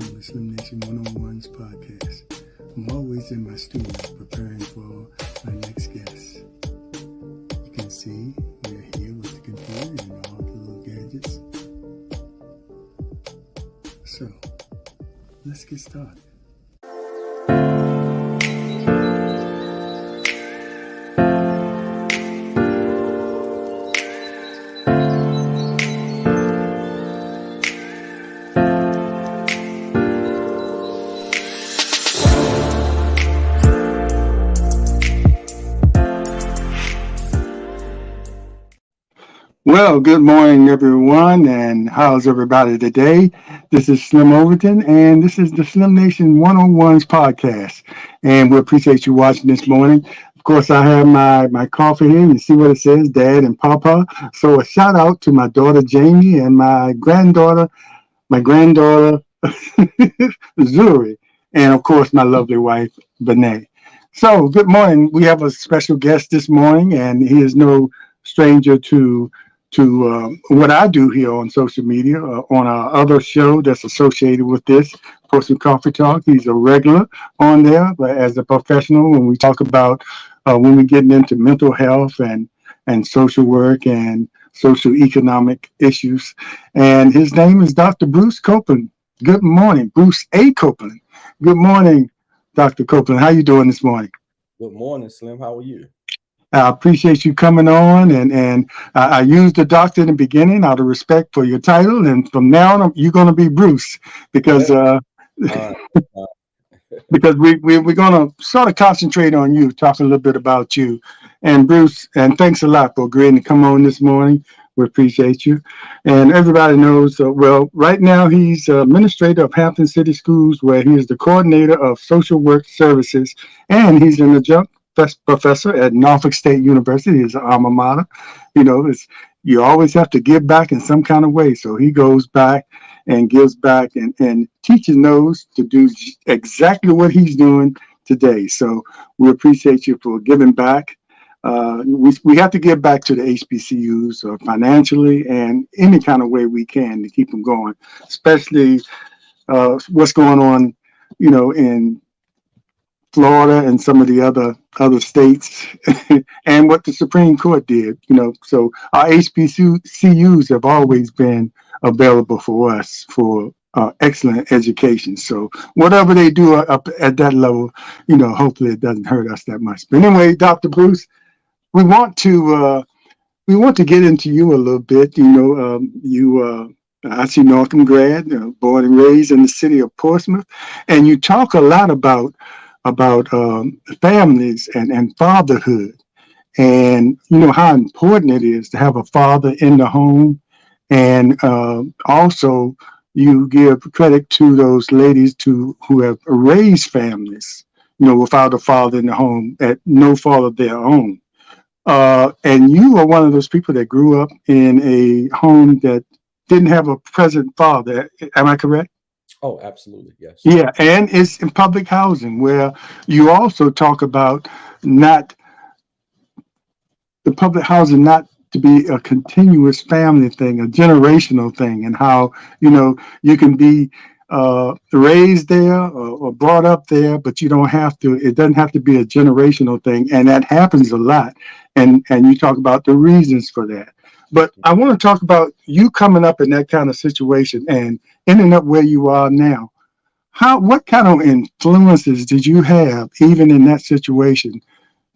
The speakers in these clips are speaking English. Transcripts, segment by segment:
on the Slim Nation 101's podcast. I'm always in my studio preparing for my next guest. You can see we're here with the computer and all the little gadgets. So, let's get started. Well, good morning, everyone, and how's everybody today? This is Slim Overton, and this is the Slim Nation 101's podcast, and we appreciate you watching this morning. Of course, I have my coffee here. You see what it says, Dad and Papa. So a shout out to my daughter, Jamie, and my granddaughter, Zuri, and of course, my lovely wife, Benay. So, good morning. We have a special guest this morning, and he is no stranger to what I do here on social media, on our other show that's associated with this, Person Coffee Talk. He's a regular on there, but as a professional, when we talk about when we're getting into mental health and social work and social economic issues. And his name is Dr. Bruce Copeland. Good morning, Bruce A. Copeland. Good morning, Dr. Copeland. How you doing this morning? Good morning, Slim. How are you? I appreciate you coming on, and I used the doctor in the beginning out of respect for your title, and from now on, you're going to be Bruce because Uh, because we're going to sort of concentrate on you, talk a little bit about you, and Bruce. And thanks a lot for agreeing to come on this morning. We appreciate you, and everybody knows. Well, right now he's administrator of Hampton City Schools, where he is the coordinator of social work services, and he's an adjunct professor at Norfolk State University, his alma mater. You always have to give back in some kind of way. So he goes back and gives back and teaches those to do exactly what he's doing today. So we appreciate you for giving back. We have to give back to the HBCUs financially and any kind of way we can to keep them going, especially what's going on, in Florida and some of the other states, and what the Supreme Court did. So our HBCUs have always been available for us for excellent education. So whatever they do up at that level, hopefully it doesn't hurt us that much. But anyway, Dr. Bruce, we want to get into you a little bit. I see Northam grad, born and raised in the city of Portsmouth, and you talk a lot about families and fatherhood, and how important it is to have a father in the home, and also you give credit to those ladies who have raised families, without a father in the home at no fault of their own. And you are one of those people that grew up in a home that didn't have a present father. Am I correct? oh, absolutely. Yes. Yeah, and it's in public housing where you also talk about not the public housing not to be a continuous family thing, a generational thing, and how you can be raised there or brought up there, but you don't have to. It doesn't have to be a generational thing, and that happens a lot. And you talk about the reasons for that. But I want to talk about you coming up in that kind of situation and ending up where you are now. What kind of influences did you have, even in that situation,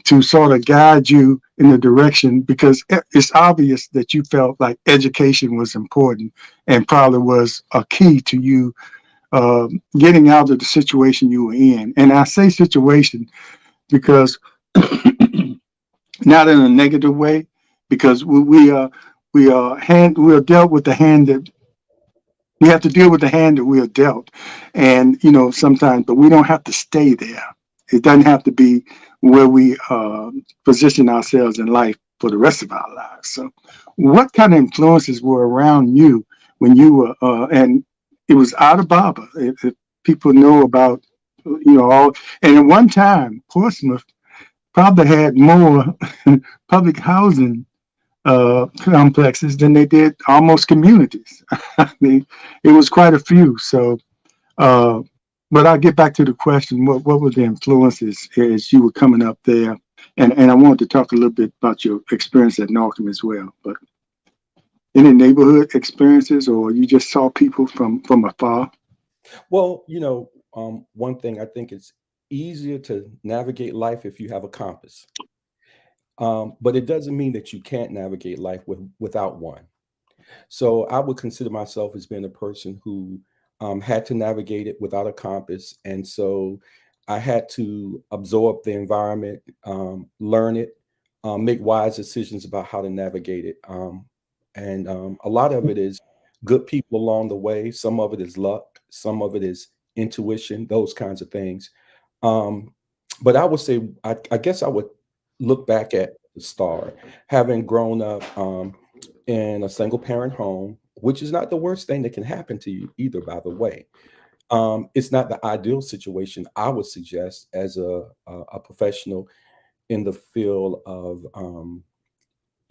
to sort of guide you in the direction? Because it's obvious that you felt like education was important and probably was a key to you getting out of the situation you were in. And I say situation because not in a negative way, because we are dealt with the hand that we have to deal with the hand that we are dealt, and sometimes, but we don't have to stay there. It doesn't have to be where we position ourselves in life for the rest of our lives. So, what kind of influences were around you when you were, and it was out of Baba? If people know about, all, and at one time, Portsmouth probably had more public housing complexes than they did almost communities. I mean, it was quite a few. So Uh, but I'll get back to the question. What were the influences as you were coming up there? And I wanted to talk a little bit about your experience at Norcom as well. But any neighborhood experiences, or you just saw people from afar? Well, one thing I think it's easier to navigate life if you have a compass. But it doesn't mean that you can't navigate life without one. So I would consider myself as being a person who had to navigate it without a compass. And so I had to absorb the environment, learn it, make wise decisions about how to navigate it. And a lot of it is good people along the way. Some of it is luck. Some of it is intuition, those kinds of things. Um, but I would say, I guess I would look back at the start, having grown up. In a single parent home, which is not the worst thing that can happen to you either, by the way. It's not the ideal situation, I would suggest, as a professional in the field of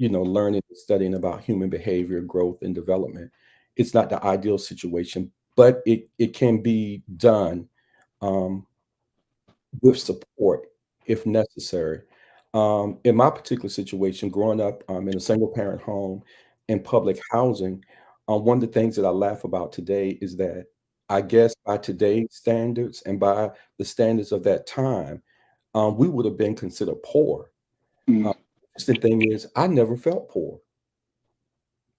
learning and studying about human behavior, growth, and development. It's not the ideal situation, but it can be done um, with support if necessary. In my particular situation, growing up in a single parent home in public housing, one of the things that I laugh about today is that I guess by today's standards and by the standards of that time, we would have been considered poor. Mm, Uh, the thing is, I never felt poor.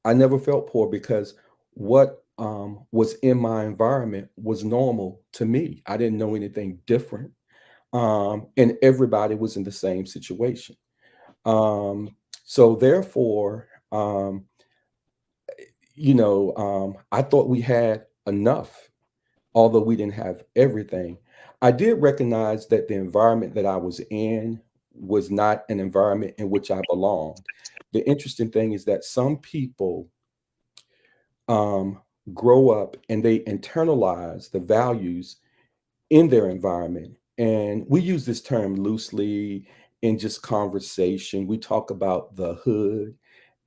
I never felt poor because what was in my environment was normal to me. I didn't know anything different, and everybody was in the same situation. Um, so therefore, I thought we had enough, although we didn't have everything. I did recognize that the environment that I was in was not an environment in which I belonged. The interesting thing is that some people um, grow up and they internalize the values in their environment. And we use this term loosely in just conversation. We talk about the hood.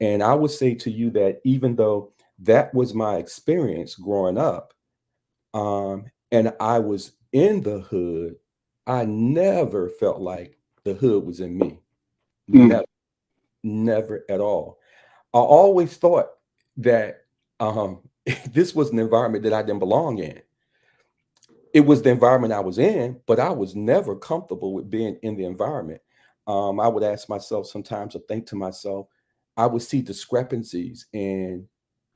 And I would say to you that even though that was my experience growing up, and I was in the hood, I never felt like the hood was in me. mm, Never, never at all. I always thought that this was an environment that I didn't belong in. It was the environment I was in, but I was never comfortable with being in the environment. I would ask myself sometimes or think to myself, I would see discrepancies in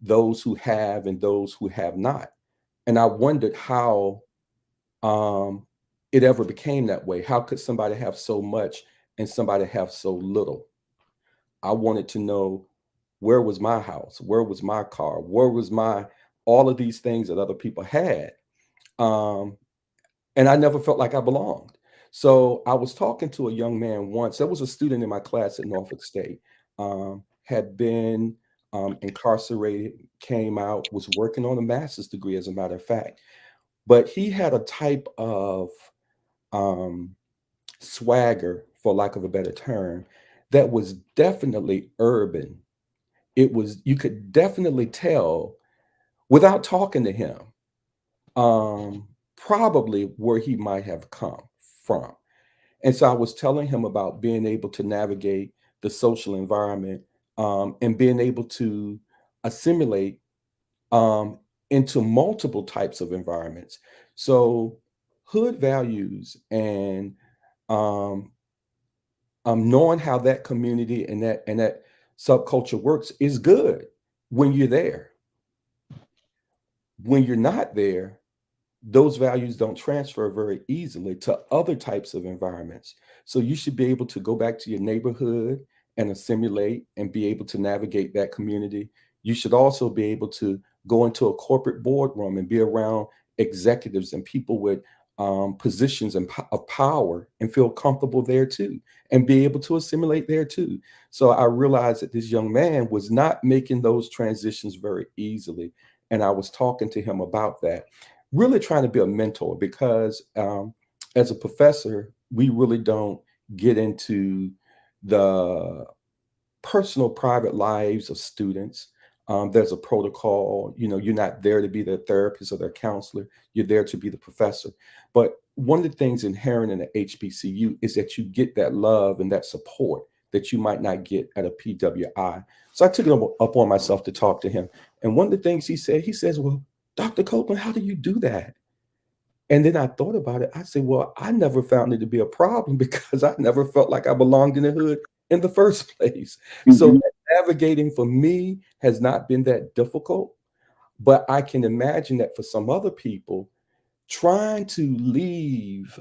those who have and those who have not. And I wondered how um, it ever became that way. How could somebody have so much and somebody have so little? I wanted to know, where was my house? Where was my car? Where was my all of these things that other people had? Um, and I never felt like I belonged. So I was talking to a young man once. There was a student in my class at Norfolk State, had been incarcerated, came out, was working on a master's degree, as a matter of fact. But he had a type of um, swagger, for lack of a better term, that was definitely urban. It was, you could definitely tell without talking to him, probably where he might have come from. And so I was telling him about being able to navigate the social environment, and being able to assimilate um, into multiple types of environments. So hood values and um, knowing how that community and that subculture works is good when you're there. When you're not there, those values don't transfer very easily to other types of environments. So you should be able to go back to your neighborhood and assimilate and be able to navigate that community. You should also be able to go into a corporate boardroom and be around executives and people with positions of power and feel comfortable there too, and be able to assimilate there too. So I realized that this young man was not making those transitions very easily. And I was talking to him about that, really trying to be a mentor, because as a professor, we really don't get into the personal private lives of students. There's a protocol. You know, you're not there to be their therapist or their counselor. You're there to be the professor. But one of the things inherent in the HBCU is that you get that love and that support that you might not get at a PWI. So I took it up on myself to talk to him. And one of the things he says, well, Dr. Copeland, how do you do that? And then I thought about it. I said, well, I never found it to be a problem because I never felt like I belonged in the hood in the first place. So Mhm. navigating for me has not been that difficult. But I can imagine that for some other people, trying to leave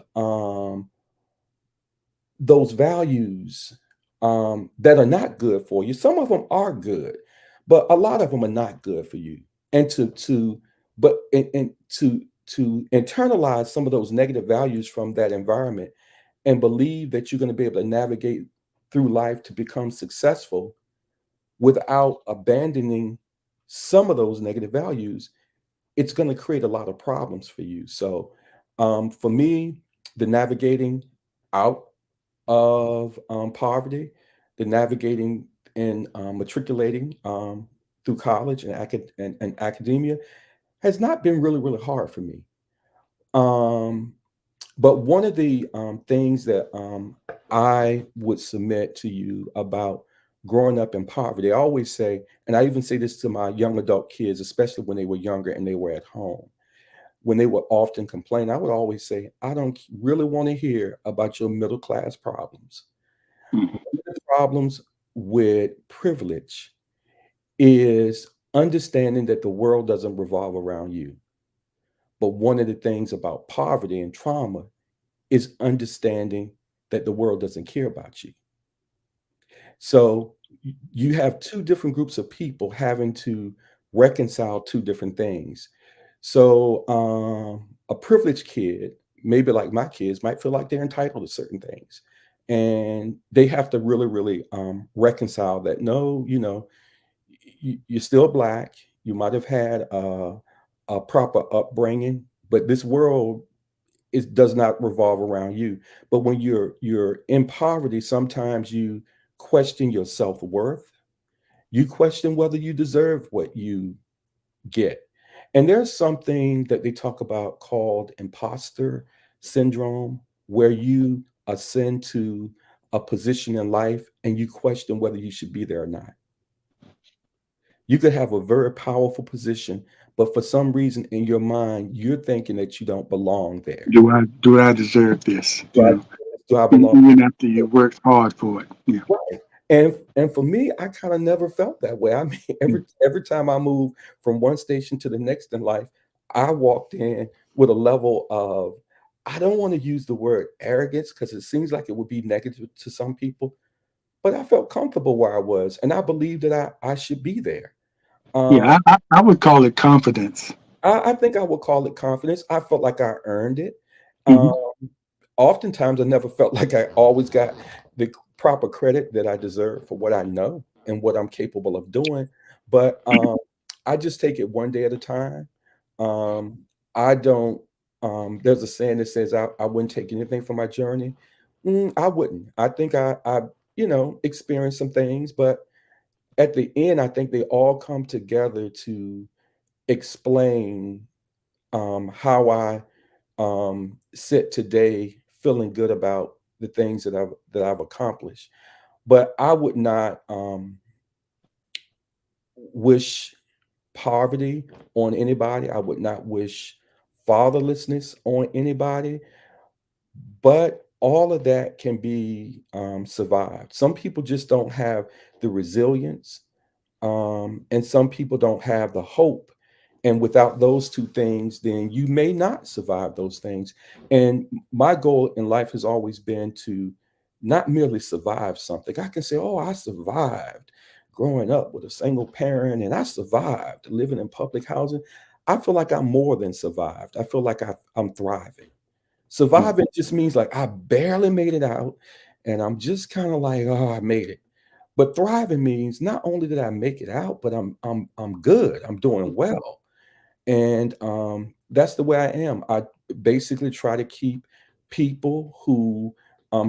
those values that are not good for you. Some of them are good, but a lot of them are not good for you. And to internalize some of those negative values from that environment and believe that you're going to be able to navigate through life to become successful without abandoning some of those negative values, it's going to create a lot of problems for you. So for me, the navigating out of poverty, the navigating and matriculating through college and, and academia has not been really, really hard for me. Um, but one of the things that I would submit to you about growing up in poverty, I always say, and I even say this to my young adult kids, especially when they were younger and they were at home, when they would often complain, I would always say, I don't really want to hear about your middle class problems. Mhm. The problems with privilege is understanding that the world doesn't revolve around you. But one of the things about poverty and trauma is understanding that the world doesn't care about you. So you have two different groups of people having to reconcile two different things. So a privileged kid, maybe like my kids, might feel like they're entitled to certain things. And they have to really, really reconcile that. No, you know, you're still black. You might have had a proper upbringing, but this world does not revolve around you. But when you're in poverty, sometimes you question your self-worth. You question whether you deserve what you get. And there's something that they talk about called imposter syndrome, where you ascend to a position in life and you question whether you should be there or not. You could have a very powerful position, but for some reason in your mind, you're thinking that you don't belong there. Do I deserve this? Do I, do I belong? Even after you worked hard for it. Yeah. Right. And for me, I kind of never felt that way. I mean, every time I moved from one station to the next in life, I walked in with a level of, I don't want to use the word arrogance because it seems like it would be negative to some people, but I felt comfortable where I was, and I believed that I should be there. Yeah, Um, I would call it confidence. I think I would call it confidence. I felt like I earned it. Um, Hmm. Oftentimes, I never felt like I always got the proper credit that I deserve for what I know and what I'm capable of doing. But I just take it one day at a time. Um, I don't. There's a saying that says I wouldn't take anything from my journey. I wouldn't. I think I experienced some things, but at the end, I think they all come together to explain how I sit today feeling good about the things that I've accomplished. But I would not wish poverty on anybody. I would not wish fatherlessness on anybody. But all of that can be survived. Some people just don't have the resilience, and some people don't have the hope. And without those two things, then you may not survive those things. And my goal in life has always been to not merely survive something. I can say, oh, I survived growing up with a single parent and I survived living in public housing. I feel like I'm more than survived. I feel like I'm thriving. Surviving just means like I barely made it out and I'm just kind of like, oh, I made it. But thriving means not only did I make it out, but I'm good. I'm doing well. And that's the way I am. I basically try to keep people who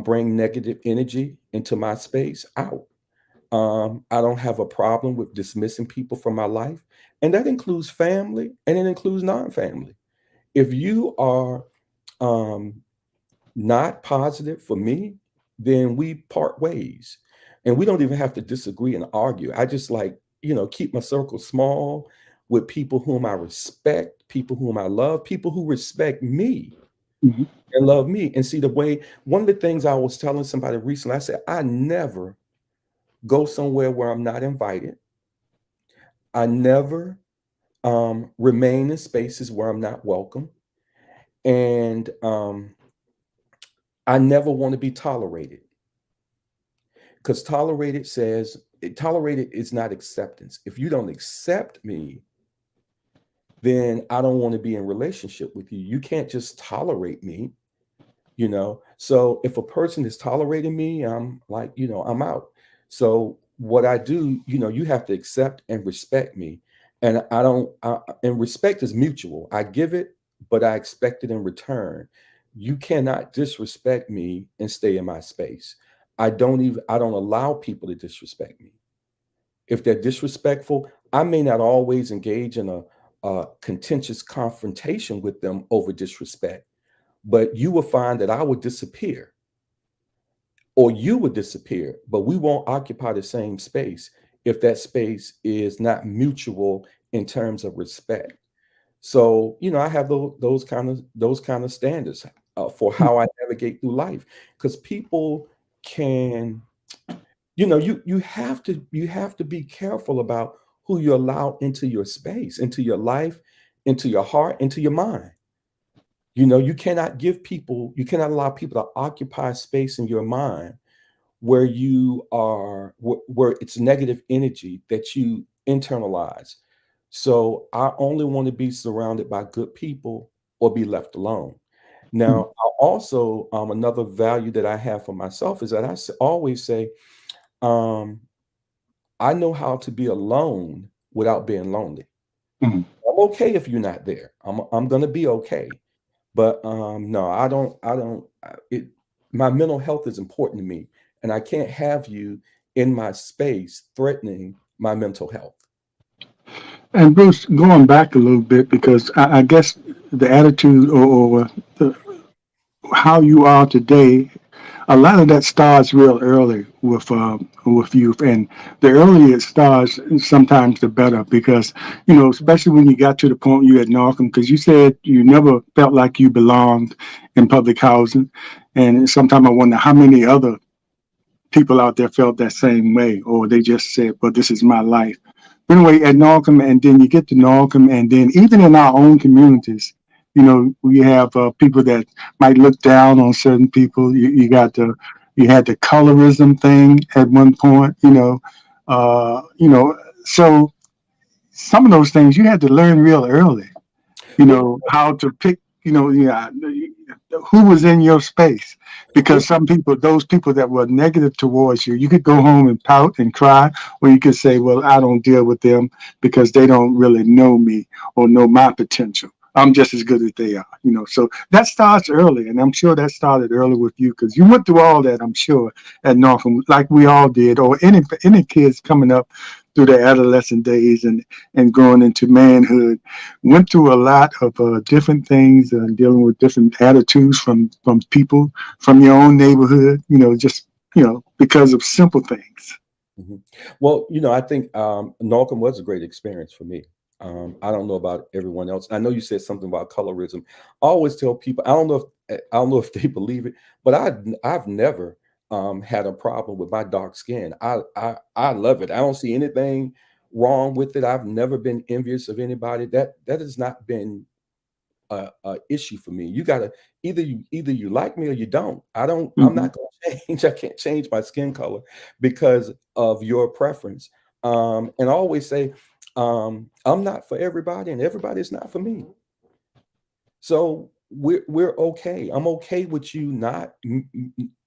bring negative energy into my space out. I don't have a problem with dismissing people from my life, and that includes family and it includes non-family. If you are um, not positive for me, then we part ways. And we don't even have to disagree and argue. I just like, keep my circle small with people whom I respect, people whom I love, people who respect me Mhm. and love me. And see the way, one of the things I was telling somebody recently, I said, I never go somewhere where I'm not invited. I never remain in spaces where I'm not welcome. And I never want to be tolerated. Because tolerated is not acceptance. If you don't accept me, then I don't want to be in relationship with you. You can't just tolerate me. So if a person is tolerating me, I'm like, I'm out. So what I do, you have to accept and respect me. And I don't and respect is mutual. I give it, but I expect it in return. You cannot disrespect me and stay in my space. I don't allow people to disrespect me. If they're disrespectful, I may not always engage in a contentious confrontation with them over disrespect, but you will find that I would disappear or you would disappear, but we won't occupy the same space if that space is not mutual in terms of respect. So, I have those kind of standards for how I navigate through life, because people can, you have to be careful about who you allow into your space, into your life, into your heart, into your mind. You cannot allow people to occupy space in your mind where where it's negative energy that you internalize. So I only want to be surrounded by good people or be left alone. Mhm. Now, I also, another value that I have for myself is that always say, um, I know how to be alone without being lonely. Mhm. I'm okay if you're not there. I'm gonna be okay. But no, it my mental health is important to me, and I can't have you in my space threatening my mental health. And Bruce, going back a little bit, because I guess the attitude or the, how you are today, a lot of that starts real early with youth, and the earlier it starts, sometimes the better, because especially when you got to the point you at Northam, because you said you never felt like you belonged in public housing, and sometimes I wonder how many other people out there felt that same way, or they just said, "Well, this is my life." Anyway, at Norcom, and then you get to Norcom, and then even in our own communities, we have people that might look down on certain people. You had the colorism thing at one point, so some of those things you had to learn real early, Well, how to pick, yeah, who was in your space. well, Because some people, those people that were negative towards you, you could go home and pout and cry, or you could say, well, I don't deal with them because they don't really know me or know my potential. I'm just as good as they are, So that starts early, and I'm sure that started early with you because you went through all that, I'm sure, at Norfolk, like we all did, or any kids coming up through their adolescent days and growing into manhood went through a lot of different things and dealing with different attitudes from people from your own neighborhood. Just because of simple things. mhm. Well, I think Norcom was a great experience for me. I don't know about everyone else. I know you said something about colorism. I always tell people, I don't know if they believe it, but I've never had a problem with my dark skin. I love it. I don't see anything wrong with it. I've never been envious of anybody. That has not been a issue for me. You gotta either you like me or you don't. I'm Hmm. not gonna change. I can't change my skin color because of your preference. And I always say, I'm not for everybody, and everybody's not for me. So we're okay. I'm okay with you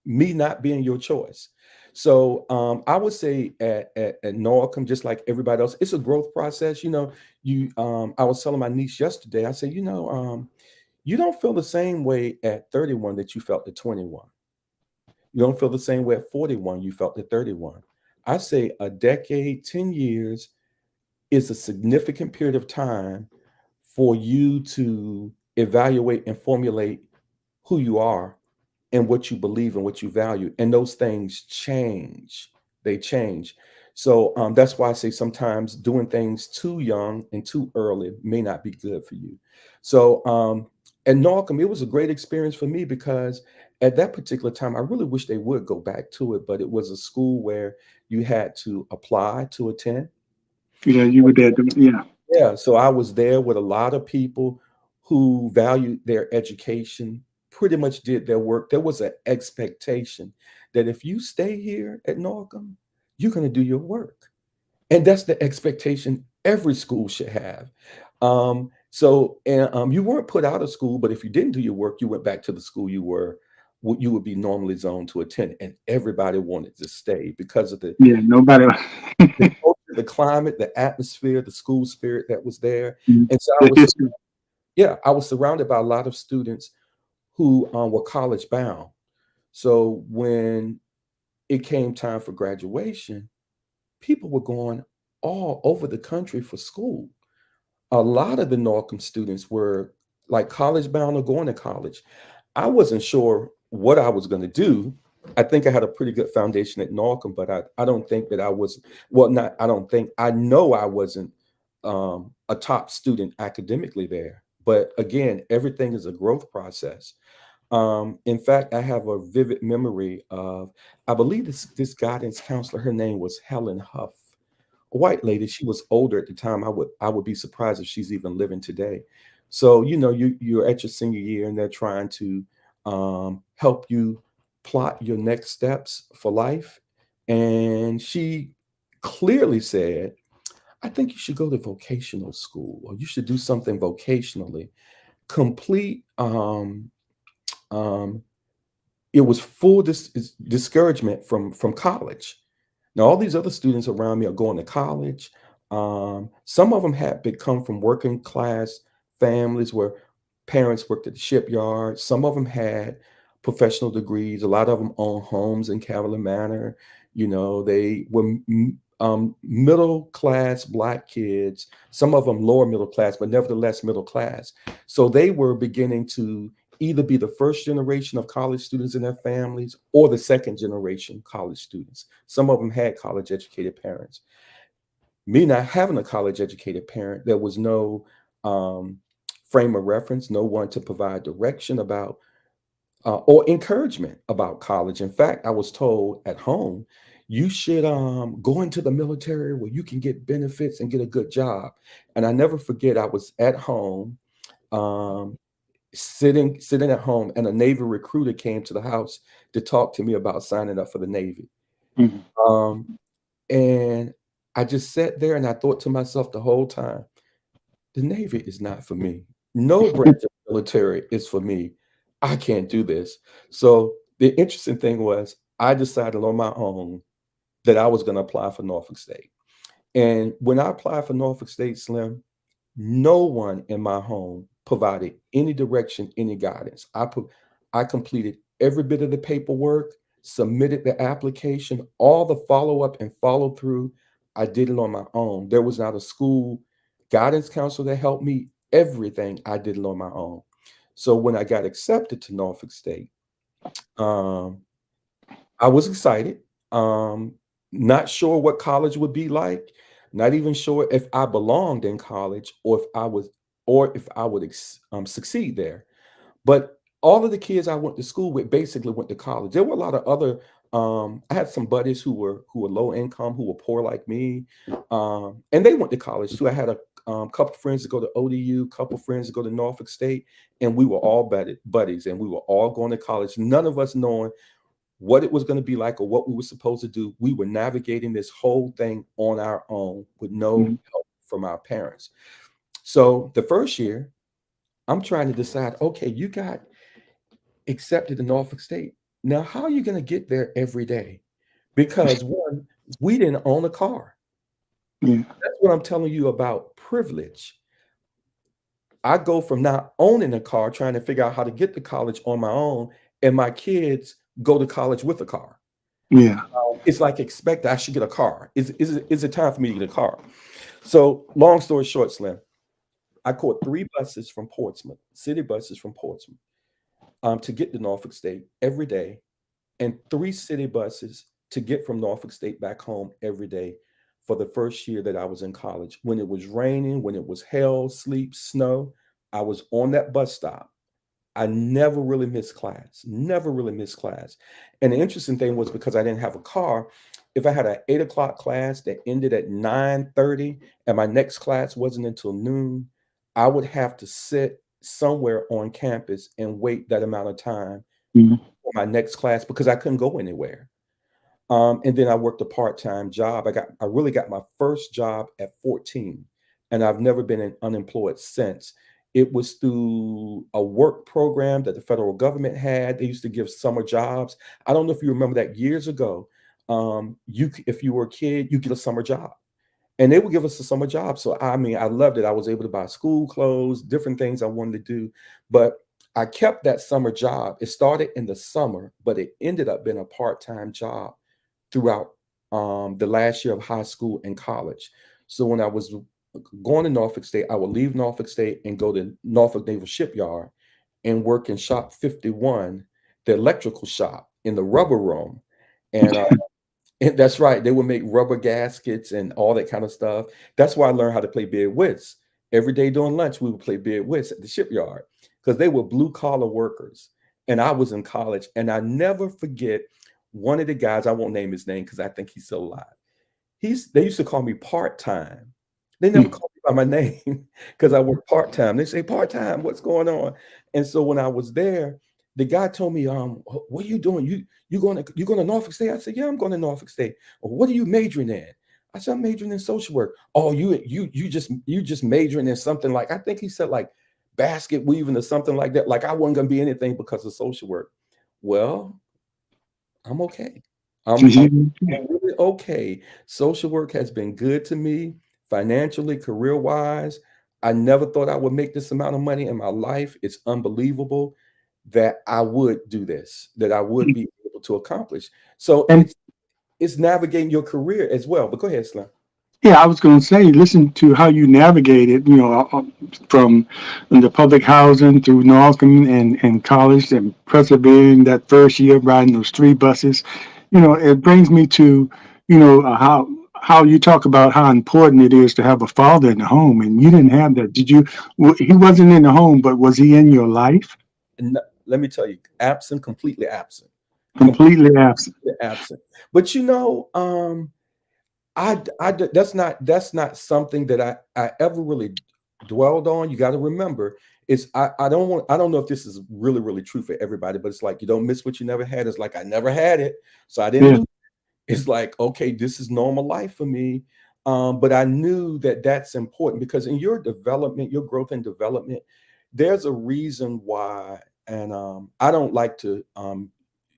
me not being your choice. So I would say at Norcom, just like everybody else, it's a growth process. I was telling my niece yesterday. I said, you don't feel the same way at 31 that you felt at 21. You don't feel the same way at 41 you felt at 31. I say a decade, 10 years is a significant period of time for you to evaluate and formulate who you are and what you believe and what you value. And those things change. They change. So that's why I say sometimes doing things too young and too early may not be good for you. So at Norcom, it was a great experience for me because at that particular time, I really wish they would go back to it, but it was a school where you had to apply to attend. Yeah, you were there. Yeah. Yeah, so I was there with a lot of people who valued their education, pretty much did their work. There was an expectation that if you stay here at Norcom, you're going to do your work. And that's the expectation every school should have. You weren't put out of school, but if you didn't do your work, you went back to the school you were, what you would be normally zoned to attend. And everybody wanted to stay because of Yeah, nobody. the culture, the climate, the atmosphere, the school spirit that was there. And so The history. I was surrounded by a lot of students who were college bound. So when it came time for graduation, people were going all over the country for school. A lot of the Norcom students were like college bound or going to college. I wasn't sure what I was going to do. I think I had a pretty good foundation at Norcom, but I don't think that I was, well, not, I don't think, I know I wasn't a top student academically there. But again, everything is a growth process. In fact, I have a vivid memory of, I believe this guidance counselor, her name was Helen Huff, a white lady. She was older at the time. I would be surprised if she's even living today. So you're at your senior year and they're trying to help you plot your next steps for life. And she clearly said, I think you should go to vocational school or you should do something vocationally. Complete um, it was full discouragement from college. Now, all these other students around me are going to college. Some of them had come from working class families where parents worked at the shipyard. Some of them had professional degrees. A lot of them own homes in Cavalier Manor. They were middle class Black kids. Some of them lower middle class, but nevertheless middle class. So they were beginning to either be the first generation of college students in their families or the second generation college students. Some of them had college educated parents. Me not having a college educated parent, there was no frame of reference, no one to provide direction about or encouragement about college. In fact, I was told at home, you should go into the military where you can get benefits and get a good job. And I never forget, I was at home um, sitting at home, and a Navy recruiter came to the house to talk to me about signing up for the Navy. Mhm. Um, and I just sat there and I thought to myself the whole time, the Navy is not for me. No branch of the military is for me. I can't do this. So the interesting thing was I decided on my own that I was going to apply for Norfolk State. And when I applied for Norfolk State, Slim, no one in my home provided any direction, any guidance. I completed every bit of the paperwork, submitted the application, all the follow up and follow through. I did it on my own. There was not a school guidance counselor that helped me. Everything I did it on my own. So when I got accepted to Norfolk State, um, I was excited. Um, Not sure what college would be like. Not even sure if I belonged in college or if I would succeed there. But all of the kids I went to school with basically went to college. There were a lot of other. I had some buddies who were low income, who were poor like me, and they went to college too. I had a couple friends to go to ODU, couple friends to go to Norfolk State, and we were all buddies, and we were all going to college. None of us knowing what it was going to be like or what we were supposed to do. We were navigating this whole thing on our own with no Mhm. help from our parents. So the first year, I'm trying to decide, okay, you got accepted to Norfolk State. Now, how are you going to get there every day? Because one, we didn't own a car. Yeah. That's what I'm telling you about privilege. I go from not owning a car, trying to figure out how to get to college on my own, and my kids go to college with a car. Yeah. It's like expect I should get a car. Is it time for me to get a car? So long story short, Slim, I caught 3 buses from Portsmouth, city buses from Portsmouth, to get to Norfolk State every day, and 3 city buses to get from Norfolk State back home every day for the first year that I was in college. When it was raining, when it was hell, sleep, snow, I was on that bus stop. I never really missed class, never really missed class. And the interesting thing was because I didn't have a car, if I had an 8 o'clock class that ended at 9:30 and my next class wasn't until noon, I would have to sit somewhere on campus and wait that amount of time Mhm. for my next class because I couldn't go anywhere. And then I worked a part-time job. I really got my first job at 14, and I've never been unemployed since. It was through a work program that the federal government had. They used to give summer jobs. I don't know if you remember that years ago. If you were a kid, you get a summer job, and they would give us a summer job. So I mean, I loved it. I was able to buy school clothes, different things I wanted to do, but I kept that summer job. It started in the summer, but it ended up being a part-time job throughout the last year of high school and college. So when I was going to Norfolk State, I would leave Norfolk State and go to Norfolk Naval Shipyard and work in Shop 51, the electrical shop in the rubber room. And and that's right. They would make rubber gaskets and all that kind of stuff. That's why I learned how to play bid whist. Every day during lunch, we would play bid whist at the shipyard because they were blue collar workers. And I was in college. And I never forget one of the guys, I won't name his name because I think he's still alive. They used to call me part-time. They never called me by my name because I work part-time. They say, part-time, what's going on? And so when I was there, the guy told me, what are you doing? You going to Norfolk State? I said, yeah, I'm going to Norfolk State. "Well, what are you majoring in?" I said, I'm majoring in social work. Oh, you just majoring in something like, I think he said like basket weaving or something like that. Like I wasn't gonna be anything because of social work. Well, I'm okay. I'm really okay. Social work has been good to me financially, career-wise. I never thought I would make this amount of money in my life. It's unbelievable that I would do this, that I would be able to accomplish. So And it's navigating your career as well. But go ahead, Slim. yeah, I was going to say, listen to how you navigated, from the public housing through Northam and college and persevering that first year riding those 3 buses. It brings me to, how you talk about how important it is to have a father in the home, and you didn't have that. He wasn't in the home, but was he in your life? And let me tell you, absent, completely absent, completely Completely absent. absent. But that's not something that I ever really dwelled on. You got to remember, I don't know if this is really really true for everybody, but it's like you don't miss what you never had. It's like I never had it, so I didn't Yeah. lose. It's like okay, this is normal life for me. But I knew that that's important because in your development, your growth and development, there's a reason why. And I don't like to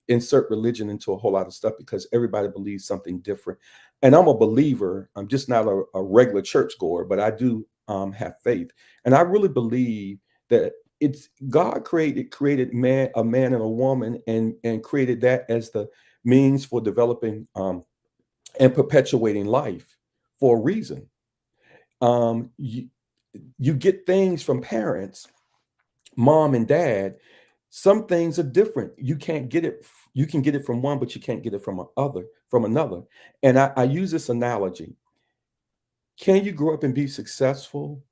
insert religion into a whole lot of stuff because everybody believes something different. And I'm a believer. I'm just not a regular church goer, but I do have faith. And I really believe that it's God created a man and a woman, and created that as the means for developing and perpetuating life for a reason. Um, you, you get things from parents, mom and dad. Some things are different. You can't get it. You can get it from one, but you can't get it from another. And I use this analogy. Can you grow up and be successful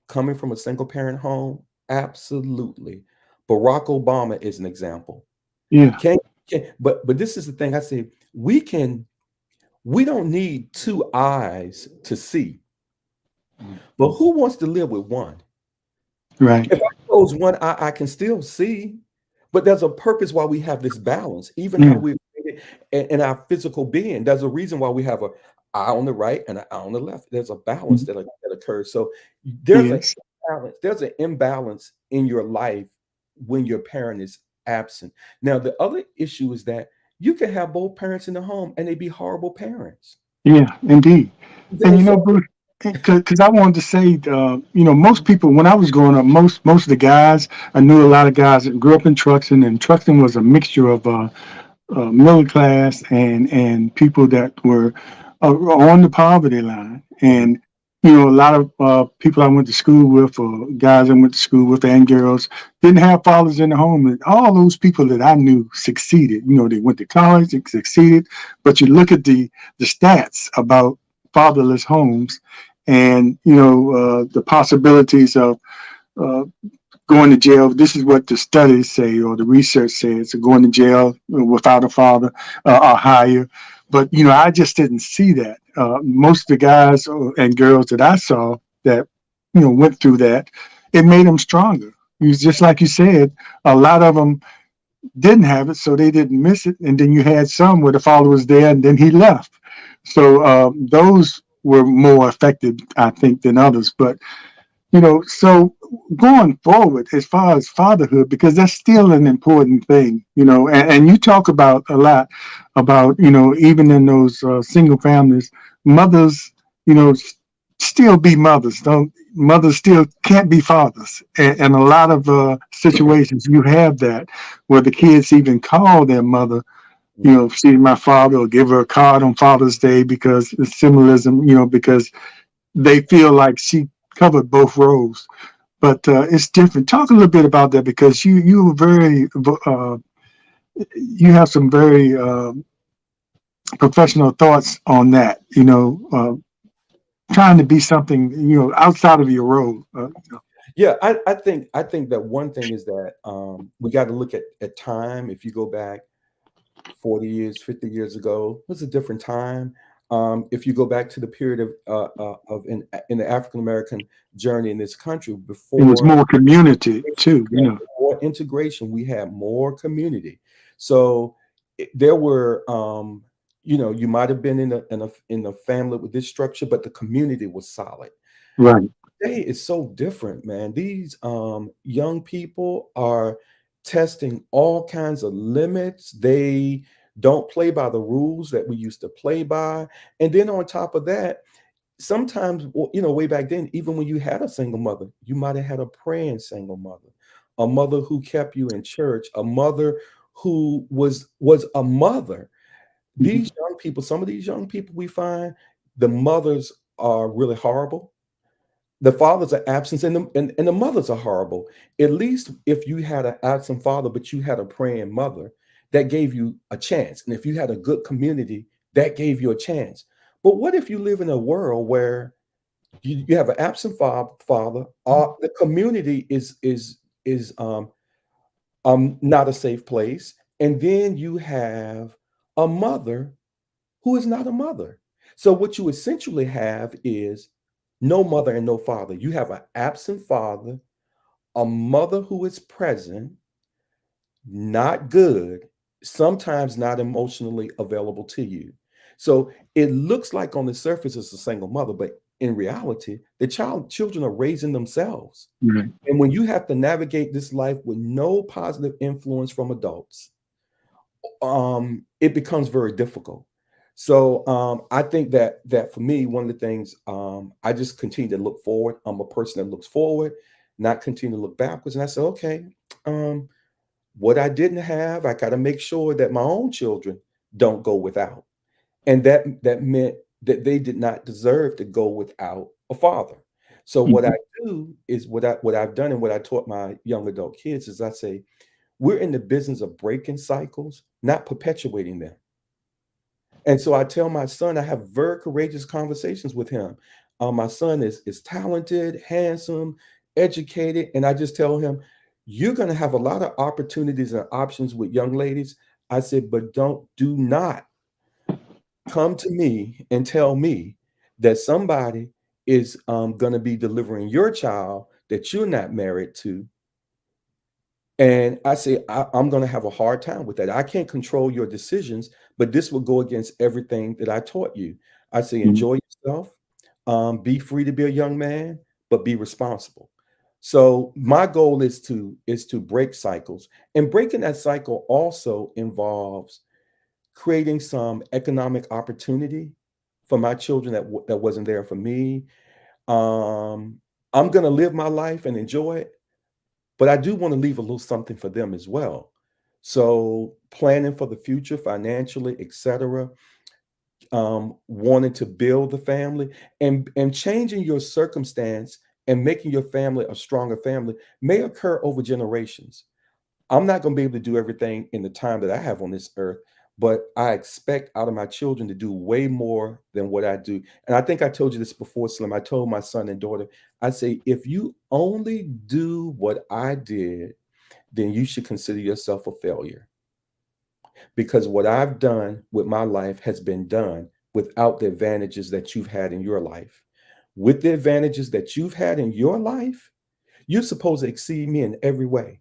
coming from a single parent home? Absolutely. Barack Obama is an example. Yeah. Can, but this is the thing I say, we don't need two eyes to see, but who wants to live with one? Right. If I close one eye, I can still see, but there's a purpose why we have this balance, even how Yeah. we in our physical being. There's a reason why we have a eye on the right and an eye on the left. There's a balance that occurs. So there's a Yes. there's an imbalance in your life when your parent is absent. Now, the other issue is that you can have both parents in the home and they be horrible parents. Yeah. Indeed. And And so Bruce, because I wanted to say, most people when I was growing up, most of the guys I knew a lot of guys that grew up in Truxton, and Truxton was a mixture of middle class and people that were on the poverty line. Mhm. And a lot of people I went to school with, or guys I went to school with, and girls didn't have fathers in the home. And all those people that I knew succeeded. They went to college, they succeeded. But you look at the stats about fatherless homes, and the possibilities of uh, going to jail. This is what the studies say, or the research says. So going to jail without a father are higher. But I just didn't see that. Most of the guys and girls that I saw that went through that, it made them stronger. It was just like you said. A lot of them didn't have it, so they didn't miss it. And then you had some where the father was there, and then he left. So those were more affected, I think, than others. But so going forward as far as fatherhood, because that's still an important thing, and you talk about a lot about, even in those single families, mothers, still be mothers. Don't Mothers still can't be fathers. And a lot of situations you have that where the kids even call their mother, Mhm. she's my father, or give her a card on Father's Day because the symbolism, because they feel like she covered both roles. But it's different. Talk a little bit about that because you were very you have some very professional thoughts on that. Trying to be something outside of your role. Yeah, I think that one thing is that we got to look at time. If you go back 40 years, 50 years ago, it was a different time. If you go back to the period of in the African American journey in this country It was before more community too. yeah, before integration, we had more community. So there were, you might have been in a family with this structure, but the community was solid. Right. Today is so different, man. These young people are testing all kinds of limits. They don't play by the rules that we used to play by. And then on top of that, sometimes, well, way back then, even when you had a single mother, you might have had a praying single mother, a mother who kept you in church, a mother who was a mother. Mhm. These young people, some of these young people we find, the mothers are really horrible. The fathers are absent, and the mothers are horrible. At least if you had an absent father, but you had a praying mother, that gave you a chance. And if you had a good community, that gave you a chance. But what if you live in a world where you have an absent father, the community is not a safe place, and then you have a mother who is not a mother. So what you essentially have is no mother and no father. You have an absent father, a mother who is present, not good, sometimes not emotionally available to you. So it looks like on the surface it's a single mother, but in reality, the children are raising themselves. Right. And when you have to navigate this life with no positive influence from adults, it becomes very difficult. So I think that for me, one of the things I just continue to look forward. I'm a person that looks forward, not continue to look backwards. And I said, okay, um, what I didn't have, I got to make sure that my own children don't go without. And that meant that they did not deserve to go without a father. So what I Mhm. do is what I've done and what I taught my young adult kids is I say, we're in the business of breaking cycles, not perpetuating them. And so I tell my son, I have very courageous conversations with him. My son is talented, handsome, educated, and I just tell him, you're going to have a lot of opportunities and options with young ladies. I said, but do not come to me and tell me that somebody is going to be delivering your child that you're not married to. And I say, I'm going to have a hard time with that. I can't control your decisions, but this will go against everything that I taught you. I say, Mhm. enjoy yourself, be free to be a young man, but be responsible. So my goal is to break cycles, and breaking that cycle also involves creating some economic opportunity for my children that wasn't there for me. Um, I'm going to live my life and enjoy it, but I do want to leave a little something for them as well. So planning for the future financially, etc., wanting to build the family, and changing your circumstance and making your family a stronger family may occur over generations. I'm not going to be able to do everything in the time that I have on this earth, but I expect out of my children to do way more than what I do. And I think I told you this before, Slim. I told my son and daughter, I say, if you only do what I did, then you should consider yourself a failure, because what I've done with my life has been done without the advantages that you've had in your life. With the advantages that you've had in your life, you're supposed to exceed me in every way.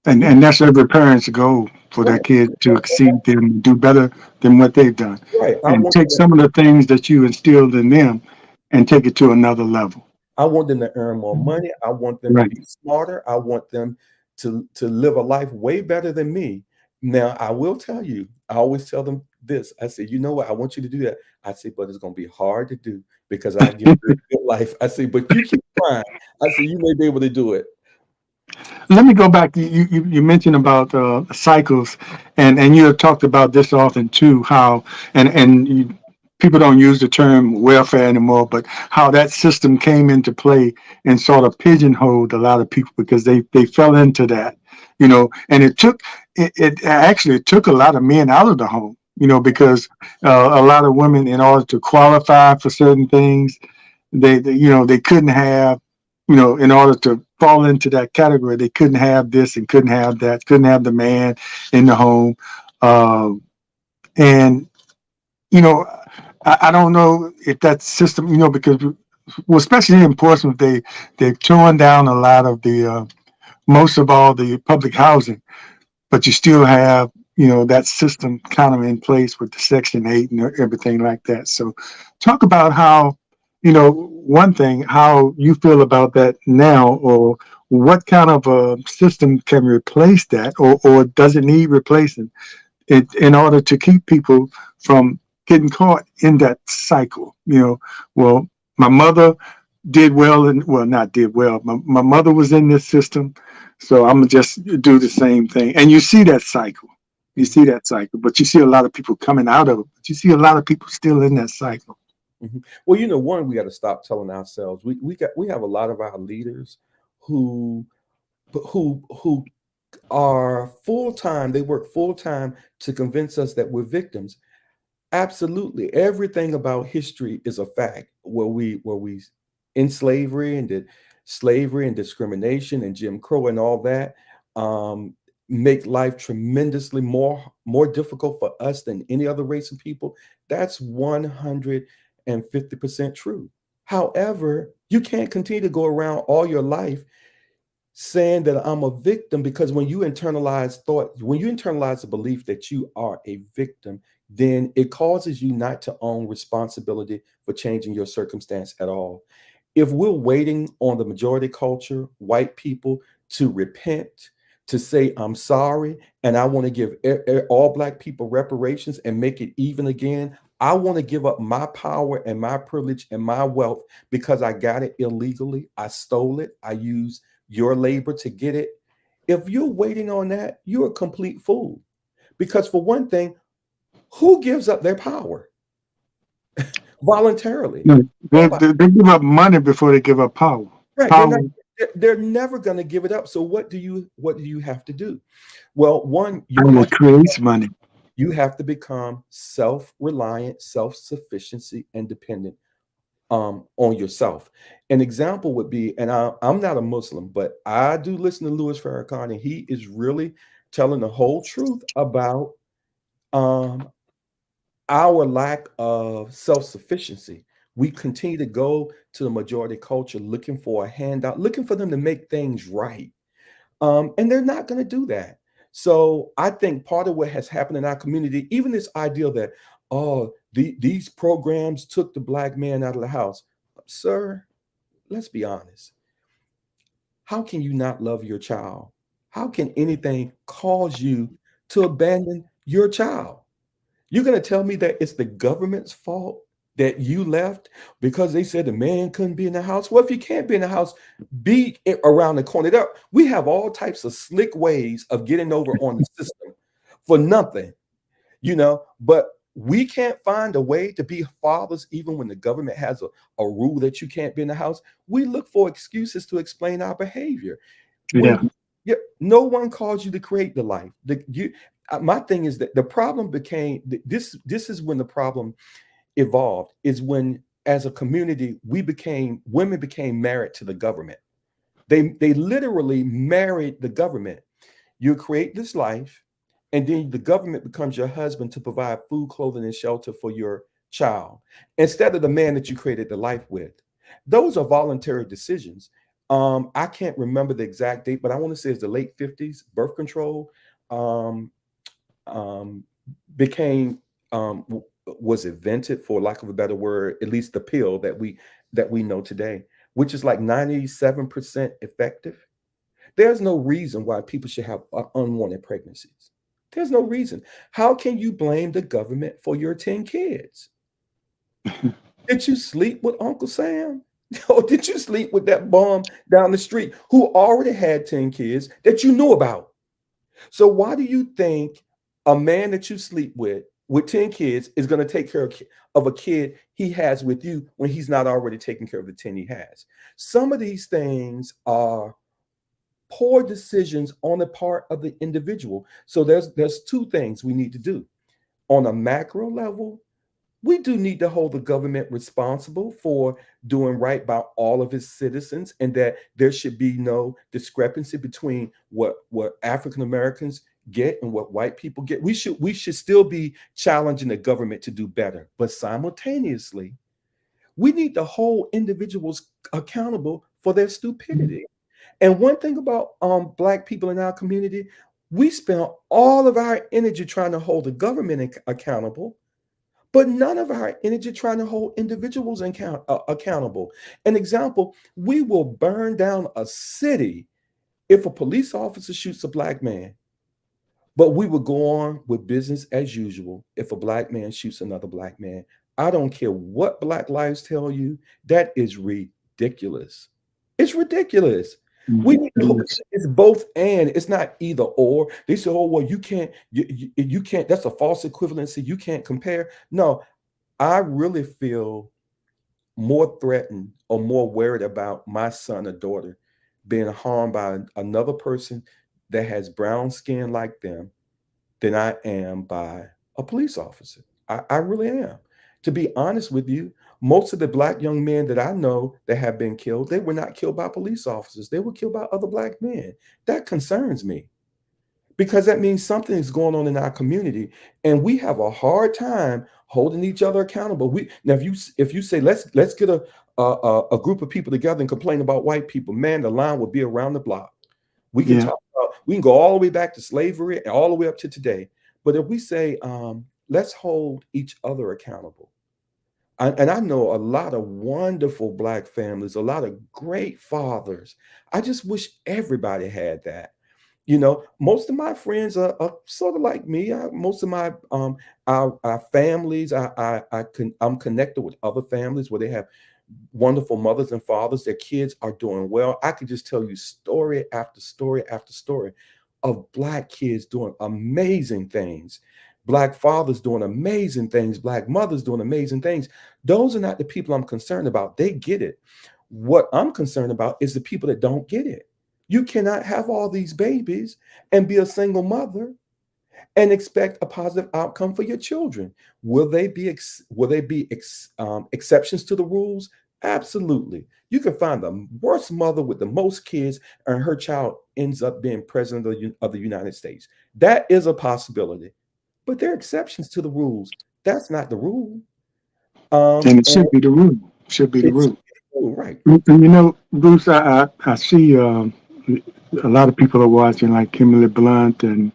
You And that's every parent's goal for their right, kids to exceed them, do better than what they've done, right. and take some of the things that you instilled in them and take it to another level. I want them to earn more money. I want them to Right. be smarter. I want them to live a life way better than me. Now, I will tell you, I always tell them this. I say, you know what? I want you to do that. I say, but it's going to be hard to do because I give you a good life. I say, but you keep trying. I say, you may be able to do it. Let me go back. You mentioned about cycles, and you have talked about this often too. How people don't use the term welfare anymore, but how that system came into play and sort of pigeonholed a lot of people because they fell into that, and it actually took a lot of men out of the home, because a lot of women, in order to qualify for certain things, they couldn't have, in order to fall into that category, they couldn't have this and couldn't have that, couldn't have the man in the home. Um, and you know I don't know if that system, because, well, especially in Portsmouth, they've torn down a lot of the most of all the public housing, but you still have, that system kind of in place with the Section 8 and everything like that. So talk about how, one thing, how you feel about that now, or what kind of a system can replace that, or does it need replacing in order to keep people from getting caught in that cycle? Well, my mother did well, and, well, not did well. My mother was in this system, so I'm gonna just do the same thing. And you see that cycle. You Mhm, see that cycle, but you see a lot of people coming out of it. But you see a lot of people still in that cycle. mhm. Well, one, we got to stop telling ourselves we have a lot of our leaders who who are full time. They work full time to convince us that we're victims. Absolutely. Everything about history is a fact. Where we in slavery and did slavery and discrimination and Jim Crow and all that, um, make life tremendously more difficult for us than any other race of people. That's 150% true. However, you can't continue to go around all your life saying that I'm a victim, because when you internalize the belief that you are a victim, then it causes you not to own responsibility for changing your circumstance at all. If we're waiting on the majority culture, white people, to repent, to say, I'm sorry, and I want to give all black people reparations and make it even again, I want to give up my power and my privilege and my wealth because I got it illegally. I stole it. I used your labor to get it. If you're waiting on that, you're a complete fool. Because for one thing, who gives up their power voluntarily? Nobody. They give up money before they give up power. Right. They're not Power they're never going to give it up. So what do you have to do? Well, one, only creates money. you have to become self-reliant, self-sufficiency, and dependent on yourself. An example would be, and I'm not a Muslim, but I do listen to Louis Farrakhan, and he is really telling the whole truth about um, our lack of self-sufficiency. We continue to go to the majority culture looking for a handout, looking for them to make things right. And they're not going to do that. So I think part of what has happened in our community, even this idea that, oh, these programs took the black man out of the house. Sir, let's be honest. How can you not love your child? How can anything cause you to abandon your child? You're going to tell me that it's the government's fault? that you left because they said the man couldn't be in the house. Well, if you can't be in the house, be around the corner. We have all types of slick ways of getting over on the system for nothing, but we can't find a way to be fathers even when the government has a rule that you can't be in the house. We look for excuses to explain our behavior. Yeah. When no one calls you to create the life. My thing is that the problem became this. This is when the problem evolved. Is when, as a community, women became married to the government. They literally married the government. You create this life, and then the government becomes your husband to provide food, clothing, and shelter for your child instead of the man that you created the life with. Those are voluntary decisions. I can't remember the exact date, but I want to say it's the late 50s. Birth control um, um, became was invented, for lack of a better word, at least the pill that we know today, which is like 97% effective. There's no reason why people should have unwanted pregnancies. There's no reason. How can you blame the government for your 10 kids? Did you sleep with Uncle Sam? Or did you sleep with that bum down the street who already had 10 kids that you knew about? So why do you think a man that you sleep with 10 kids is going to take care of a kid he has with you when he's not already taking care of the 10 he has? Some of these things are poor decisions on the part of the individual. So there's two things we need to do. On a macro level, we do need to hold the government responsible for doing right by all of its citizens, and that there should be no discrepancy between what African Americans get and what white people get. We should still be challenging the government to do better, but simultaneously, we need to hold individuals accountable for their stupidity. And one thing about Black people in our community, we spend all of our energy trying to hold the government accountable, but none of our energy trying to hold individuals accountable. An example, we will burn down a city if a police officer shoots a Black man, but we will go on with business as usual if a Black man shoots another Black man. I don't care what Black lives tell you, that is ridiculous. It's ridiculous. We need to, it's both and, it's not either or. They say, oh, well, you can't, that's a false equivalency. You can't compare. No, I really feel more threatened or more worried about my son or daughter being harmed by another person that has brown skin like them than I am by a police officer. I really am. To be honest with you, most of the Black young men that I know that have been killed, they were not killed by police officers. They were killed by other Black men. That concerns me because that means something is going on in our community, and we have a hard time holding each other accountable. Now, if you say let's get a group of people together and complain about white people, man, the line will be around the block. We can talk about, we can go all the way back to slavery and all the way up to today. But if we say, let's hold each other accountable. And I know a lot of wonderful Black families, a lot of great fathers. I just wish everybody had that. Most of my friends are sort of like me. Most of my our families, I'm connected with other families where they have wonderful mothers and fathers. Their kids are doing well. I could just tell you story after story after story of Black kids doing amazing things, Black fathers doing amazing things, Black mothers doing amazing things. Those are not the people I'm concerned about. They get it. What I'm concerned about is the people that don't get it. You cannot have all these babies and be a single mother and expect a positive outcome for your children. Will they be exceptions to the rules? Absolutely. You can find the worst mother with the most kids, and her child ends up being president of the United States. That is a possibility, but there are exceptions to the rules. That's not the rule. And it should be the rule. Should be the It's rule. right. And Bruce, I see a lot of people are watching, like Kimberly Blunt, and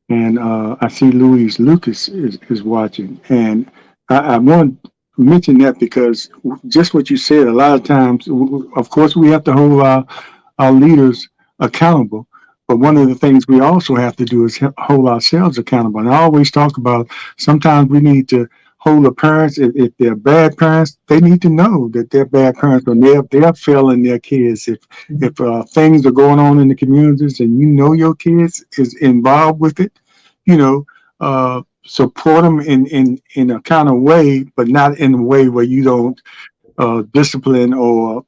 I see Louise Lucas is watching. And I want to mention that because just what you said, a lot of times, of course, we have to hold our leaders accountable. But one of the things we also have to do is hold ourselves accountable. And I always talk about sometimes we need to hold the parents. If they're bad parents, they need to know that they're bad parents, or they're failing their kids. If things are going on in the communities and you know your kids is involved with it, you know, support them in a kind of way, but not in a way where you don't discipline or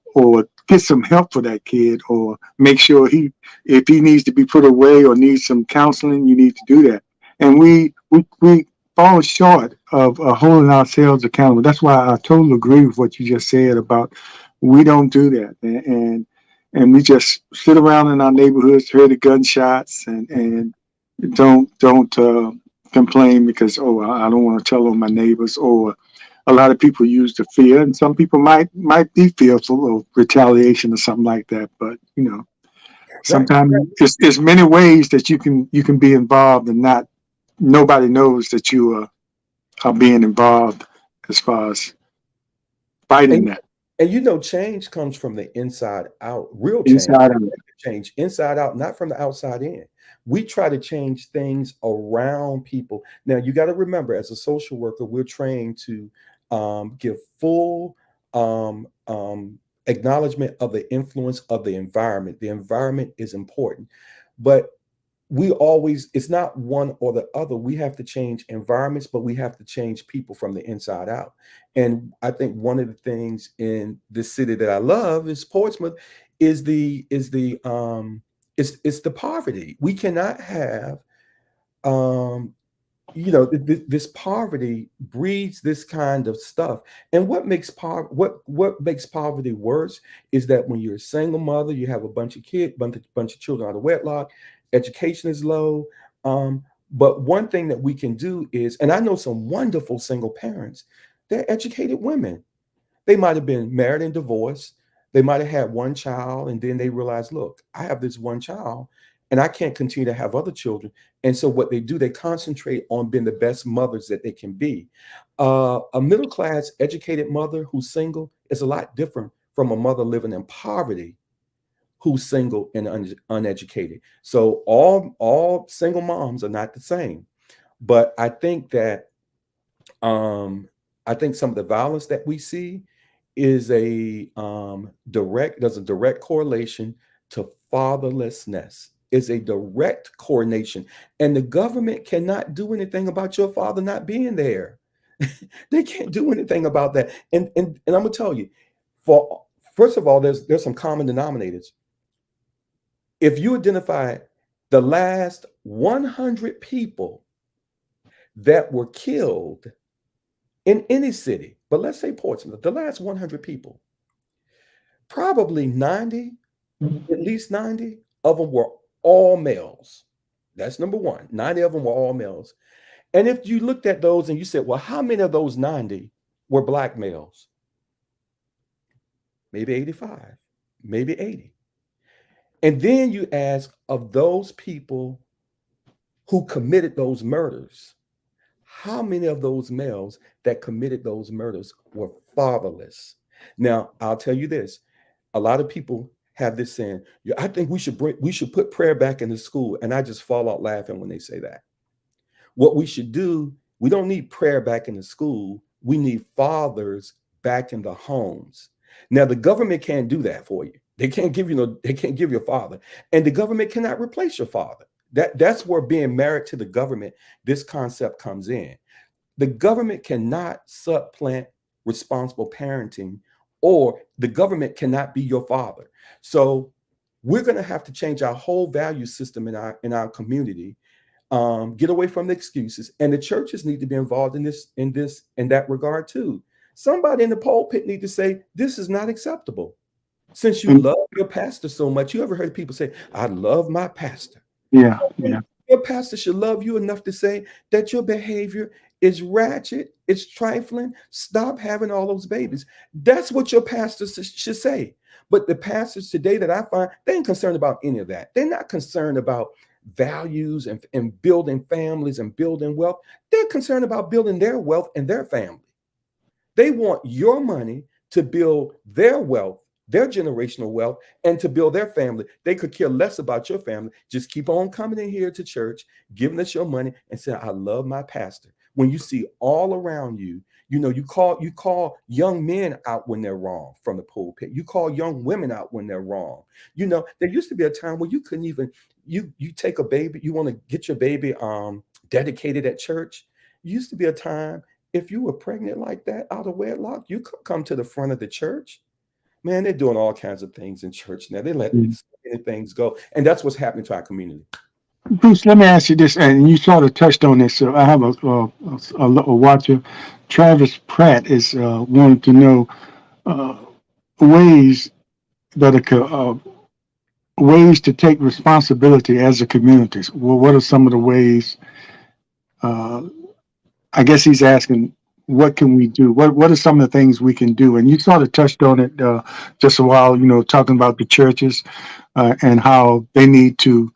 get some help for that kid, or make sure if he needs to be put away or needs some counseling, you need to do that. And we fall short of holding ourselves accountable. That's why I totally agree with what you just said about we don't do that, and we just sit around in our neighborhoods, hear the gunshots, and don't complain because, oh, I don't want to tell on my neighbors, or a lot of people use the fear, and some people might be fearful of retaliation or something like that. But Right. sometimes it's many ways that you can be involved, and not nobody knows that you are being involved as far as fighting And that change comes from the inside out. Real change, inside of it. change inside out, not from the outside in. We try to change things around people. Now, you got to remember, as a social worker, we're trained to give full acknowledgement of the influence of the environment. The environment is important, but it's not one or the other. We have to change environments, but we have to change people from the inside out. And I think one of the things in this city that I love is Portsmouth, is the poverty. We cannot have um this poverty breeds this kind of stuff. And what makes poverty worse is that when you're a single mother, you have a bunch of kids, bunch of children out of wedlock, education is low. But one thing that we can do is, and I know some wonderful single parents, they're educated women. They might have been married and divorced. They might have had one child, and then they realize, look, I have this one child, and I can't continue to have other children. And so what they do, they concentrate on being the best mothers that they can be. A middle class, educated mother who's single is a lot different from a mother living in poverty who's single and uneducated. So all single moms are not the same. But I think some of the violence that we see is there's a direct correlation to fatherlessness. Is a direct coordination, and the government cannot do anything about your father not being there. They can't do anything about that. And I'm gonna tell you, for first of all, there's some common denominators. If you identify the last 100 people that were killed in any city, but let's say Portsmouth, the last 100 people, probably 90, at least 90 of them were all males. That's number one. 90 of them were all males. And if you looked at those and you said, well, how many of those 90 were black males? Maybe 85, maybe 80. And then you ask, of those people who committed those murders, how many of those males that committed those murders were fatherless? Now, I'll tell you this. A lot of people have this saying, "Yeah, I think we should put prayer back in the school." And I just fall out laughing when they say that. What we should do, we don't need prayer back in the school. We need fathers back in the homes. Now, the government can't do that for you. They can't give you a father. And the government cannot replace your father. That's where being married to the government, this concept comes in. The government cannot supplant responsible parenting, or the government cannot be your father. So we're going to have to change our whole value system in our community. Get away from the excuses, and the churches need to be involved in that regard too. Somebody in the pulpit need to say this is not acceptable. Since you And love your pastor so much, you ever heard people say, "I love my pastor"? yeah, yeah. Your pastor should love you enough to say that your behavior is ratchet, it's trifling. Stop having all those babies. That's what your pastor should say. But the pastors today that I find, they ain't concerned about any of that. They're not concerned about values and building families and building wealth. They're concerned about building their wealth and their family. They want your money to build their wealth, their generational wealth, and to build their family. They could care less about your family. Just keep on coming in here to church, giving us your money, and say, "I love my pastor." when you see all around you, you call young men out when they're wrong from the pulpit. You call young women out when they're wrong. There used to be a time where you couldn't even you take a baby, you want to get your baby dedicated at church. Used to be a time if you were pregnant like that out of wedlock, you could come to the front of the church. Man, they're doing all kinds of things in church now. They let so many things go, and that's what's happening to our community. Bruce, let me ask you this, and you sort of touched on this. So I have a watcher. Travis Pratt is wanting to know uh, ways that ways to take responsibility as a community. Well, what are some of the ways? Uh, I guess he's asking, what can we do? What are some of the things we can do? And you sort of touched on it just a while, talking about the churches and how they need to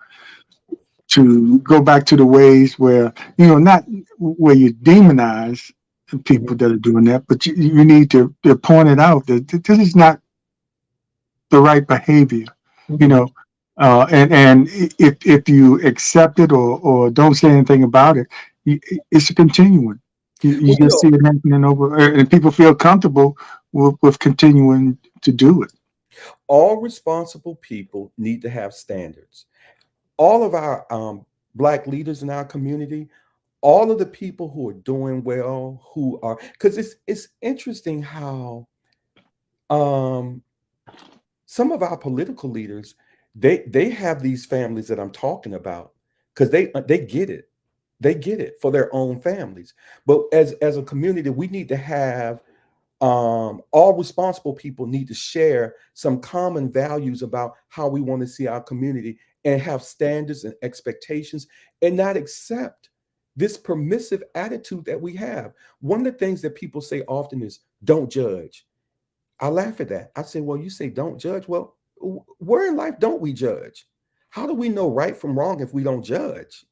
go back to the ways where, not where you demonize Mhm. people that are doing that, but you need to point it out that this is not the right behavior, you Mhm. know. And if you accept it or don't say anything about it, it's a continuing. You Well, just see it happening over, and people feel comfortable with continuing to do it. all responsible people need to have standards. All of our black leaders in our community, all of the people who are doing well, who are, because it's interesting how um, some of our political leaders, they have these families that I'm talking about because they get it. They get it for their own families. But as a community, we need to have all responsible people need to share some common values about how we want to see our community and have standards and expectations and not accept this permissive attitude that we have. One of the things that people say often is don't judge. I laugh at that. I say, well, you say don't judge. Well, where in life don't we judge? How do we know right from wrong if we don't judge?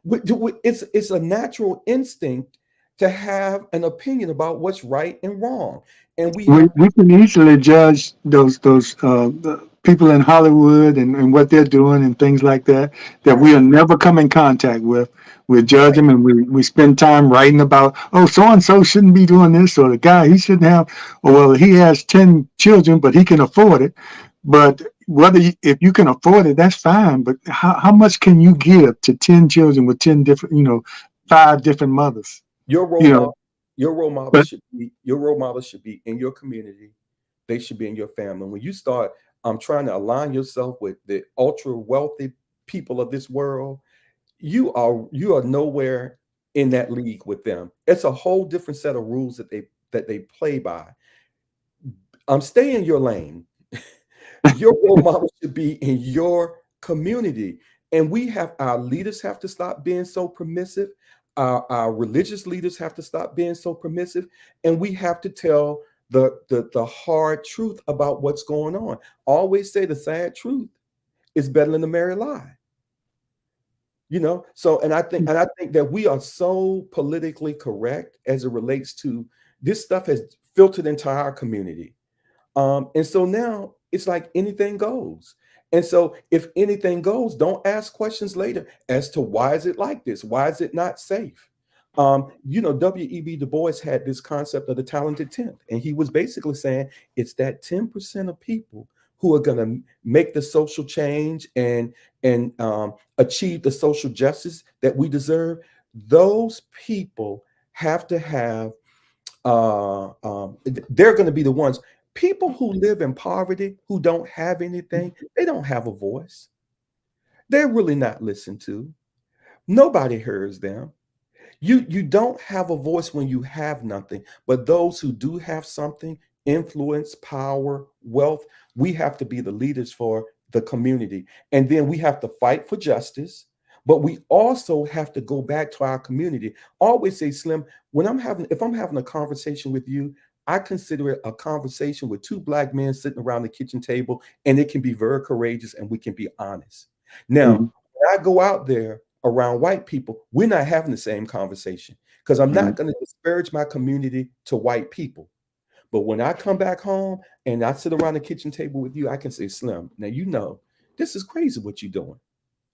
It's a natural instinct to have an opinion about what's right and wrong, and we have We can easily judge those the people in Hollywood and what they're doing and things like that right, we'll never come in contact with. We judge right. them and we spend time writing about, oh, so and so shouldn't be doing this, or the guy, he shouldn't have, or well, he has 10 children but he can afford it. But if you can afford it, that's fine, but how much can you give to 10 children with 10 different, 5 different mothers, Your role you know? model, your role model But should be in your community. They should be in your family. When you start trying to align yourself with the ultra wealthy people of this world, you are nowhere in that league with them. It's a whole different set of rules that they play by. Stay in your lane. Your role model should be in your community. And our leaders have to stop being so permissive. Our religious leaders have to stop being so permissive. And we have to tell the hard truth about what's going on. Always say the sad truth is better than the merry lie. So and I think that we are so politically correct as it relates to this stuff has filtered into our community. And so now it's like anything goes. And so if anything goes, don't ask questions later as to why is it like this? Why is it not safe? W.E.B. Du Bois had this concept of the talented tenth, and he was basically saying it's that 10% of people who are going to make the social change and achieve the social justice that we deserve. Those people have to have they're going to be the ones. People who live in poverty, who don't have anything, they don't have a voice. They're really not listened to. Nobody hears them. You don't have a voice when you have nothing, but those who do have something, influence, power, wealth, we have to be the leaders for the community. And then we have to fight for justice, but we also have to go back to our community. Always say, Slim, if I'm having a conversation with you, I consider it a conversation with two black men sitting around the kitchen table, and it can be very courageous and we can be honest. Now, Mhm. when I go out there around white people, we're not having the same conversation because I'm not Right. going to disparage my community to white people. But when I come back home and I sit around the kitchen table with you, I can say, Slim, now this is crazy what you're doing.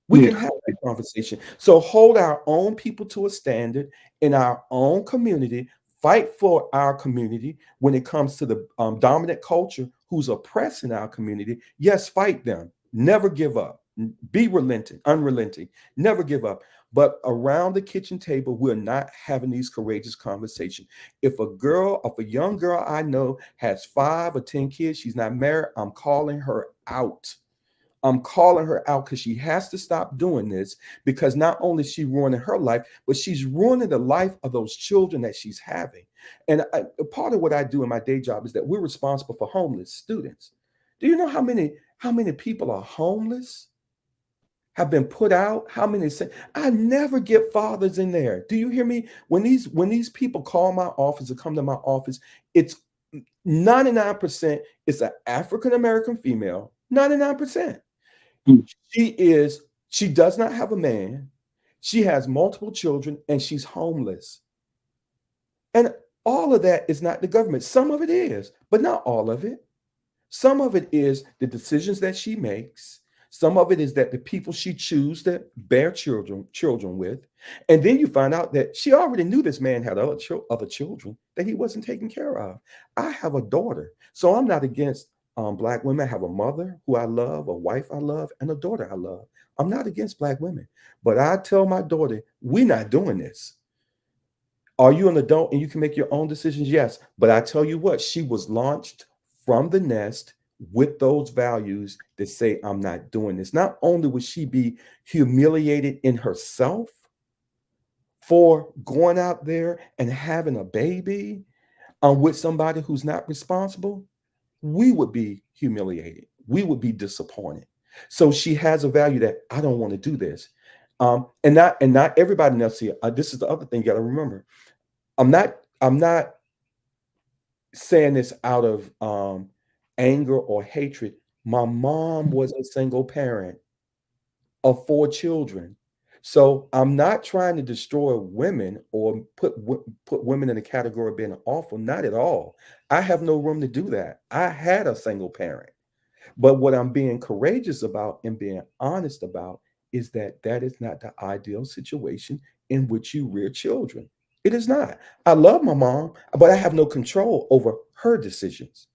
We Yeah. can have that conversation. So hold our own people to a standard in our own community, fight for our community when it comes to the dominant culture who's oppressing our community. Yes, fight them. Never give up. Be relenting, unrelenting. Never give up. But around the kitchen table, we're not having these courageous conversations. If a young girl I know has 5 or 10 kids, she's not married, I'm calling her out. I'm calling her out because she has to stop doing this, because not only is she ruining her life, but she's ruining the life of those children that she's having. And part of what I do in my day job is that we're responsible for homeless students. Do you know how many people are homeless, have been put out? How many say, I never get fathers in there? Do you hear me? When these people call my office or come to my office, it's 99% it's an African American female. 99%. Mm. She does not have a man. She has multiple children and she's homeless. And all of that is not the government. Some of it is, but not all of it. Some of it is the decisions that she makes. Some of it is that the people she chooses to bear children with. And then you find out that she already knew this man had other children that he wasn't taking care of. I have a daughter, so I'm not against Black women. I have a mother who I love, a wife I love, and a daughter I love. I'm not against Black women, but I tell my daughter, we're not doing this. Are you an adult and you can make your own decisions? Yes. But I tell you what, she was launched from the nest with those values that say, I'm not doing this. Not only would she be humiliated in herself for going out there and having a baby with somebody who's not responsible, we would be humiliated. We would be disappointed. So she has a value that I don't want to do this. And not everybody else here. This is the other thing you got to remember. I'm not saying this out of anger or hatred. My mom was a single parent of 4 children. So I'm not trying to destroy women or put women in the category of being awful. Not at all. I have no room to do that. I had a single parent. But what I'm being courageous about and being honest about is that that is not the ideal situation in which you rear children. It is not. I love my mom, but I have no control over her decisions.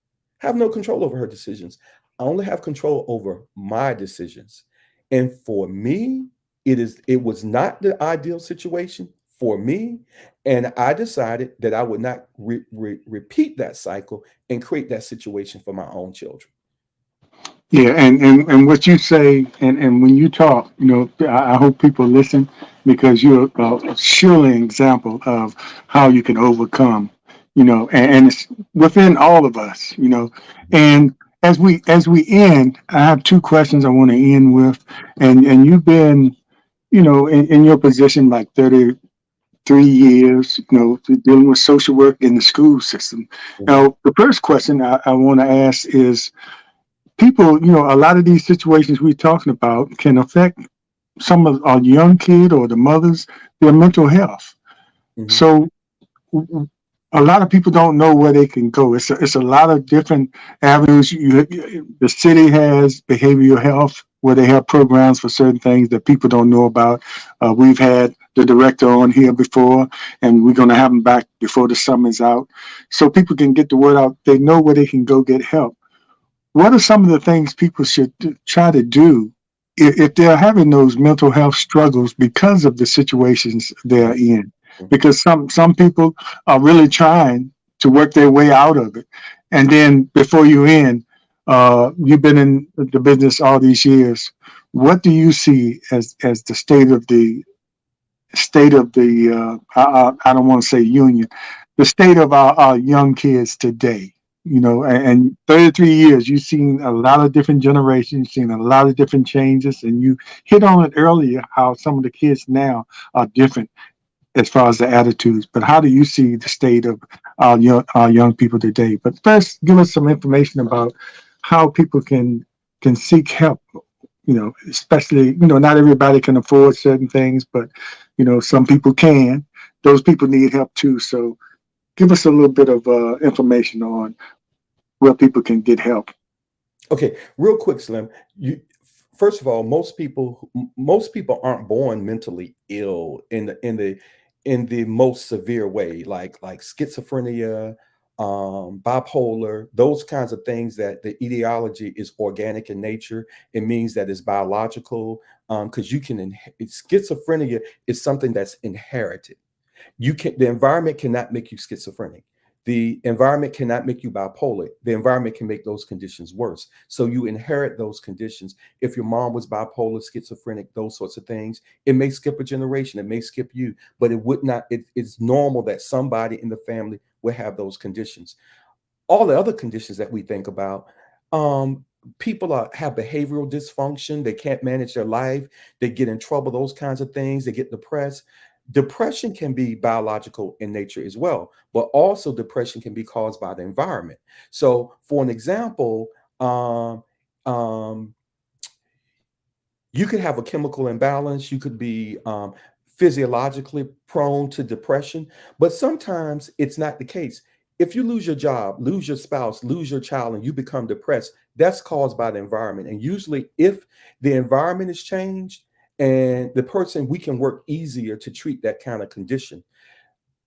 I have no control over her decisions. I only have control over my decisions. And for me, it was not the ideal situation for me. And I decided that I would not repeat that cycle and create that situation for my own children. Yeah, and what you say, and when you talk, I hope people listen because you're surely an example of how you can overcome, and it's within all of us, And as we end, I have two questions I want to end with, and you've been, in your position like 33 years, dealing with social work in the school system. Mhm. Now, the first question I want to ask is people, a lot of these situations we're talking about can affect some of our young kid or the mothers, their mental health. Mhm. So a lot of people don't know where they can go. It's a lot of different avenues. The city has behavioral health where they have programs for certain things that people don't know about. We've had the director on here before, and we're going to have him back before the summer's out, so people can get the word out. They know where they can go get help. What are some of the things people should try to do if they're having those mental health struggles because of the situations they're Mhm. in? Mhm. Because some people are really trying to work their way out of it, and then before you end, you've been in the business all these years. What do you see as the state of the I don't want to say union, the state of our young kids today? And 33 years, you've seen a lot of different generations, seen a lot of different changes, and you hit on it earlier how some of the kids now are different as far as the attitudes. But how do you see the state of our young people today? But first, give us some information about how people can seek help. Especially, not everybody can afford certain things, but some people can. Those people need help too. So give us a little bit of information on where people can get help. Okay, real quick, Slim. first of all, most people aren't born mentally ill in the most severe way, like schizophrenia, bipolar, those kinds of things. That the etiology is organic in nature. It means that it's biological, because schizophrenia is something that's inherited. The environment cannot make you schizophrenic. The environment cannot make you bipolar. The environment can make those conditions worse. So you inherit those conditions. If your mom was bipolar, schizophrenic, those sorts of things, it may skip a generation. It may skip you, but it would not. It's normal that somebody in the family will have those conditions. All the other conditions that we think about, um, people have behavioral dysfunction. They can't manage their life. They get in trouble. Those kinds of things. They get depressed. Depression can be biological in nature as well, but also depression can be caused by the environment. So, for an example, um, you could have a chemical imbalance. You could be physiologically prone to depression, but sometimes it's not the case. If you lose your job, lose your spouse, lose your child, and you become depressed, that's caused by the environment. And usually, if the environment is changed and the person, we can work easier to treat that kind of condition.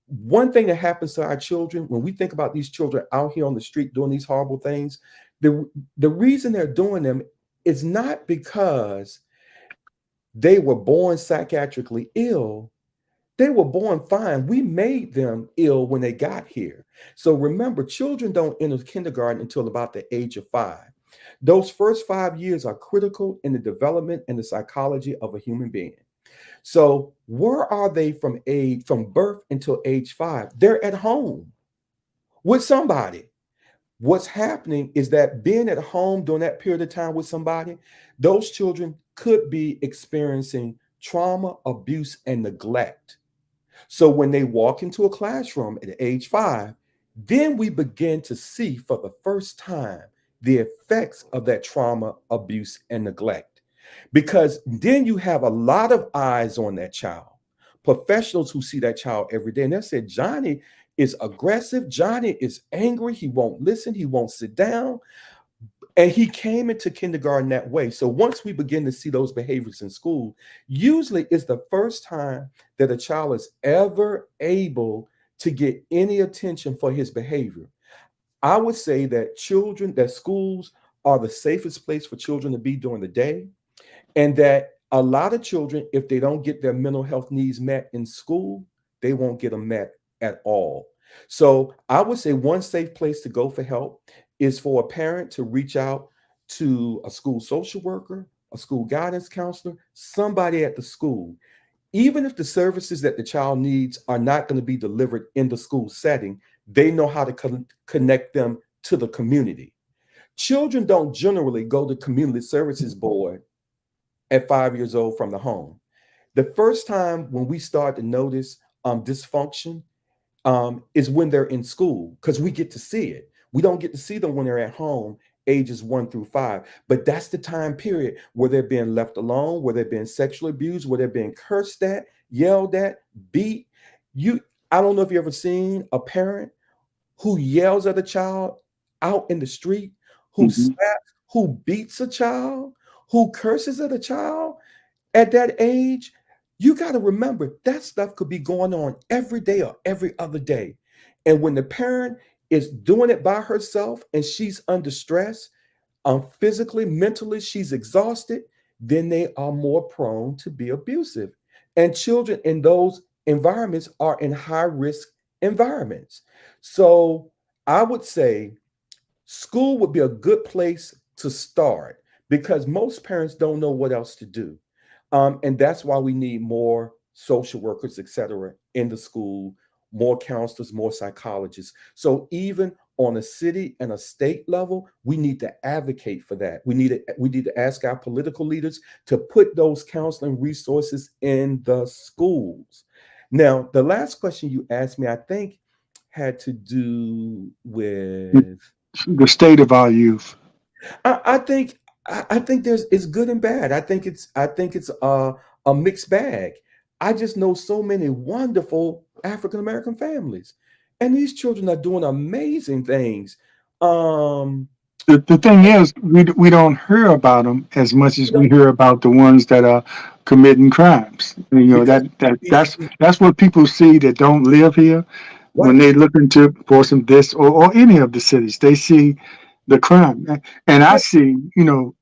One thing that happens to our children when we think about these children out here on the street doing these horrible things, the reason they're doing them is not because they were born psychiatrically ill. They were born fine. We made them ill when they got here. So remember, children don't enter kindergarten until about the age of 5. Those first 5 years are critical in the development and the psychology of a human being. So where are they from birth until age 5? They're at home with somebody. What's happening is that being at home during that period of time with somebody, those children could be experiencing trauma, abuse, and neglect. So when they walk into a classroom at age 5, then we begin to see for the first time the effects of that trauma, abuse, and neglect. Because then you have a lot of eyes on that child, professionals who see that child every day. And they said, Johnny is aggressive. Johnny is angry. He won't listen. He won't sit down. And he came into kindergarten that way. So once we begin to see those behaviors in school, usually it's the first time that a child is ever able to get any attention for his behavior. I would say that schools are the safest place for children to be during the day, and that a lot of children, if they don't get their mental health needs met in school, they won't get them met at all. So I would say one safe place to go for help is for a parent to reach out to a school social worker, a school guidance counselor, somebody at the school. Even if the services that the child needs are not going to be delivered in the school setting, they know how to connect them to the community. Children don't generally go to community services board at 5 years old from the home. The first time when we start to notice dysfunction is when they're in school, because we get to see it. We don't get to see them when they're at home, ages 1 through 5. But that's the time period where they're being left alone, where they're being sexually abused, where they're being cursed at, yelled at, beat. You, I don't know if you ever seen a parent who yells at a child out in the street, who Mhm. slaps, who beats a child, who curses at a child at that age. You got to remember that stuff could be going on every day or every other day. And when the parent is doing it by herself and she's under stress, physically, mentally, she's exhausted, then they are more prone to be abusive. And children in those environments are in high risk environments. So I would say school would be a good place to start because most parents don't know what else to do. And that's why we need more social workers, et cetera, in the school, more counselors, more psychologists. So even on a city and a state level, we need to advocate for that. We need to ask our political leaders to put those counseling resources in the schools. Now, the last question you asked me, I think, had to do with The state of our youth. I think there's it's good and bad. I think it's a mixed bag. I just know so many wonderful African American families, and these children are doing amazing things. Um, The thing is, we don't hear about them as much as You we know, hear about the ones that are committing crimes. You know, because that's what people see that don't live here when right, they look into for some this or any of the cities. They see the crime, and I yeah, see, you know,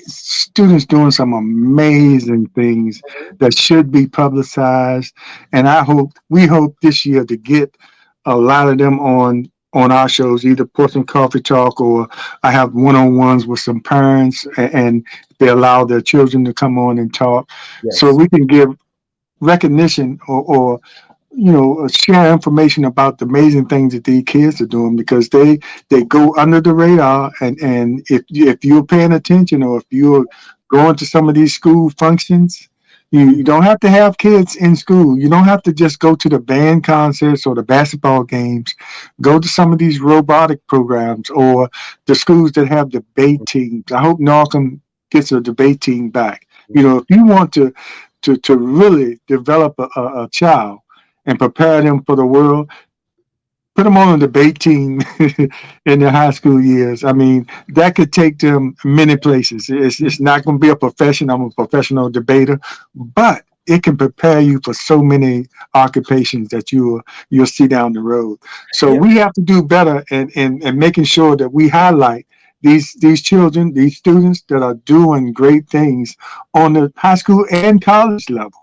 students doing some amazing things mhm, that should be publicized. And we hope this year to get a lot of them on our shows, either Portsmouth Coffee Talk, or I have one-on-ones with some parents, and they allow their children to come on and talk, so yes, we can give recognition or you know, share information about the amazing things that these kids are doing, because they go under the radar. And if you're paying attention, or if you're going to some of these school functions, you mhm, don't have to have kids in school. You don't have to just go to the band concerts or the basketball games. Go to some of these robotic programs, or the schools that have debate teams. I hope Norcom gets a debate team back. You mhm, know, if you want to really develop a child and prepare them for the world, put them on a debate team in their high school years. I mean, that could take them many places. It's not going to be a profession. I'm a professional debater, but it can prepare you for so many occupations that you'll see down the road. So yeah, we have to do better in making sure that we highlight these children, these students that are doing great things on the high school and college level.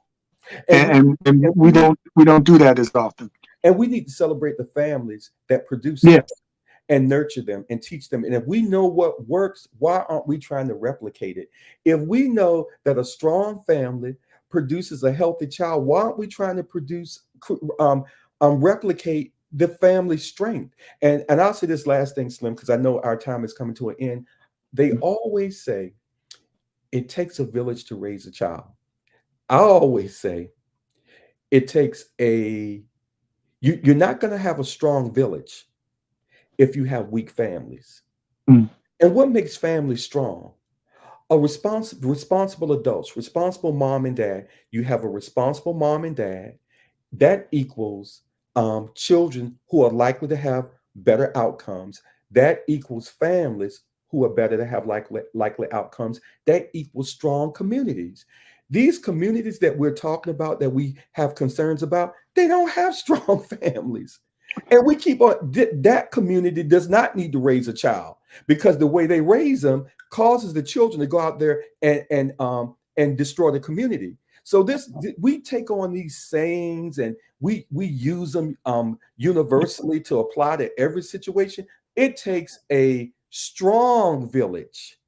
and we And and we need we don't do that as often. and we need to celebrate the families that produce Yeah. them and nurture them and teach them. And if we know what works, why aren't we trying to replicate it? If we know that a strong family produces a healthy child, why aren't we trying to replicate the family strength? And I'll say this last thing, Slim, because I know our time is coming to an end. They always say it takes a village to raise a child. I always say it takes you're not going to have a strong village if you have weak families. Mm, And what makes families strong? Responsible adults, responsible mom and dad. You have a responsible mom and dad. That equals children who are likely to have better outcomes. That equals families who are better to have likely outcomes. That equals strong communities. These communities that we're talking about, that we have concerns about, they don't have strong families. And we keep on, that community does not need to raise a child, because the way they raise them causes the children to go out there and destroy the community. So we take on these sayings and we use them universally to apply to every situation. It takes a strong village,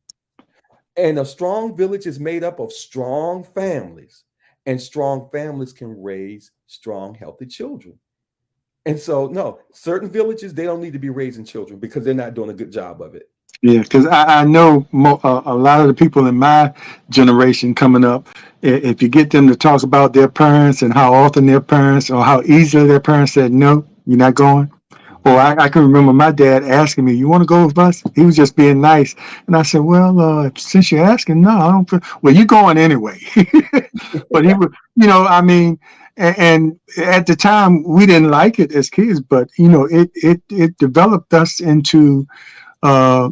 and a strong village is made up of strong families, and strong families can raise strong, healthy children. And so, no, certain villages, they don't need to be raising children because they're not doing a good job of it. yeah, because I know a lot of the people in my generation coming up, if you get them to talk about their parents and how often their parents or how easily their parents said, no, you're not going. Or I can remember my dad asking me, "You want to go with us?" He was just being nice, and I said, "Well, since you're asking, no, I don't." Well, you're going anyway. But he was, you know, I mean, and at the time we didn't like it as kids, but you know, it developed us into, uh,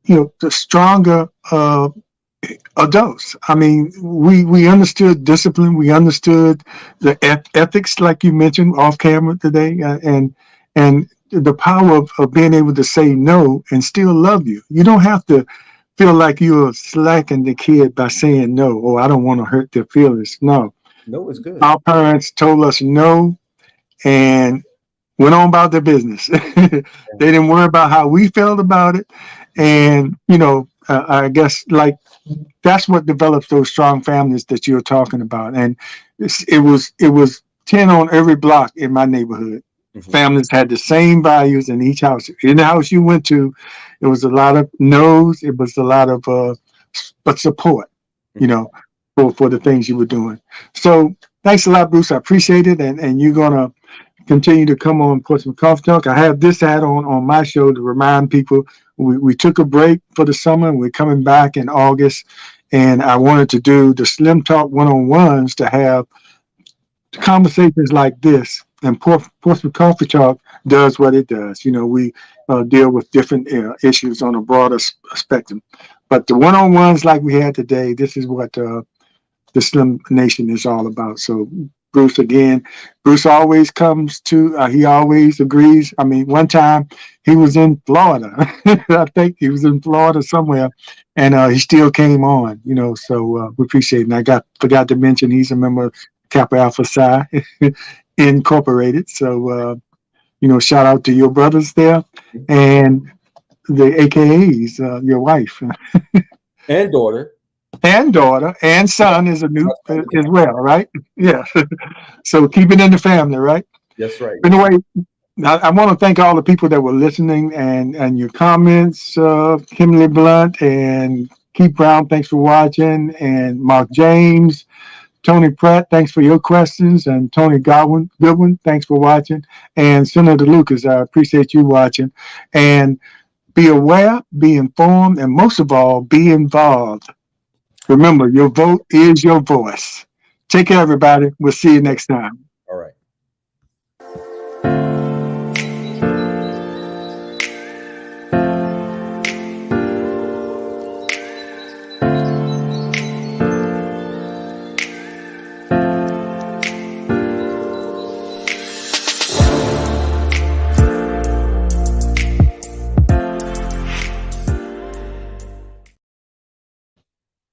you know, the stronger adults. I mean, we understood discipline, we understood the ethics, like you mentioned off camera today, and the power of being able to say no and still love you. You don't have to feel like you're slacking the kid by saying no. Oh, I don't want to hurt their feelings. No, No, it's good. our parents told us no and went on about their business. They didn't worry about how we felt about it, and you know, I guess like that's what develops those strong families that you're talking about. And it was 10 on every block in my neighborhood. Mhm. Families had the same values in each house. In the house you went to, it was a lot of no's. It was a lot of but support, you Mhm. know, for the things you were doing. So thanks a lot, Bruce. I appreciate it. And you're gonna continue to come on Portsmouth Coffee Talk. I have this ad on my show to remind people we took a break for the summer. We're coming back in August, and I wanted to do the Slim Talk one-on-ones to have conversations like this and Portsmouth Coffee Talk does what it does. You know, we deal with different issues on a broader spectrum. But the one-on-ones like we had today, this is what the Slim Nation is all about. So Bruce, again, Bruce always comes to, he always agrees. I mean, one time he was in Florida. I think he was in Florida somewhere, and he still came on, you know, so we appreciate it. And forgot to mention he's a member of Kappa Alpha Psi Incorporated. So, you know, shout out to your brothers there and the AKAs, your wife And daughter. and daughter and son is a new as well, right? Yeah. So keep it in the family, right? That's right. Anyway, I want to thank all the people that were listening and your comments, Kimberly Blunt and Keith Brown, thanks for watching, and Mark James, Tony Pratt, thanks for your questions, and Tony Goodwin, thanks for watching, and Senator Lucas, I appreciate you watching. And be aware, be informed, and most of all, be involved. Remember, your vote is your voice. Take care, everybody. We'll see you next time.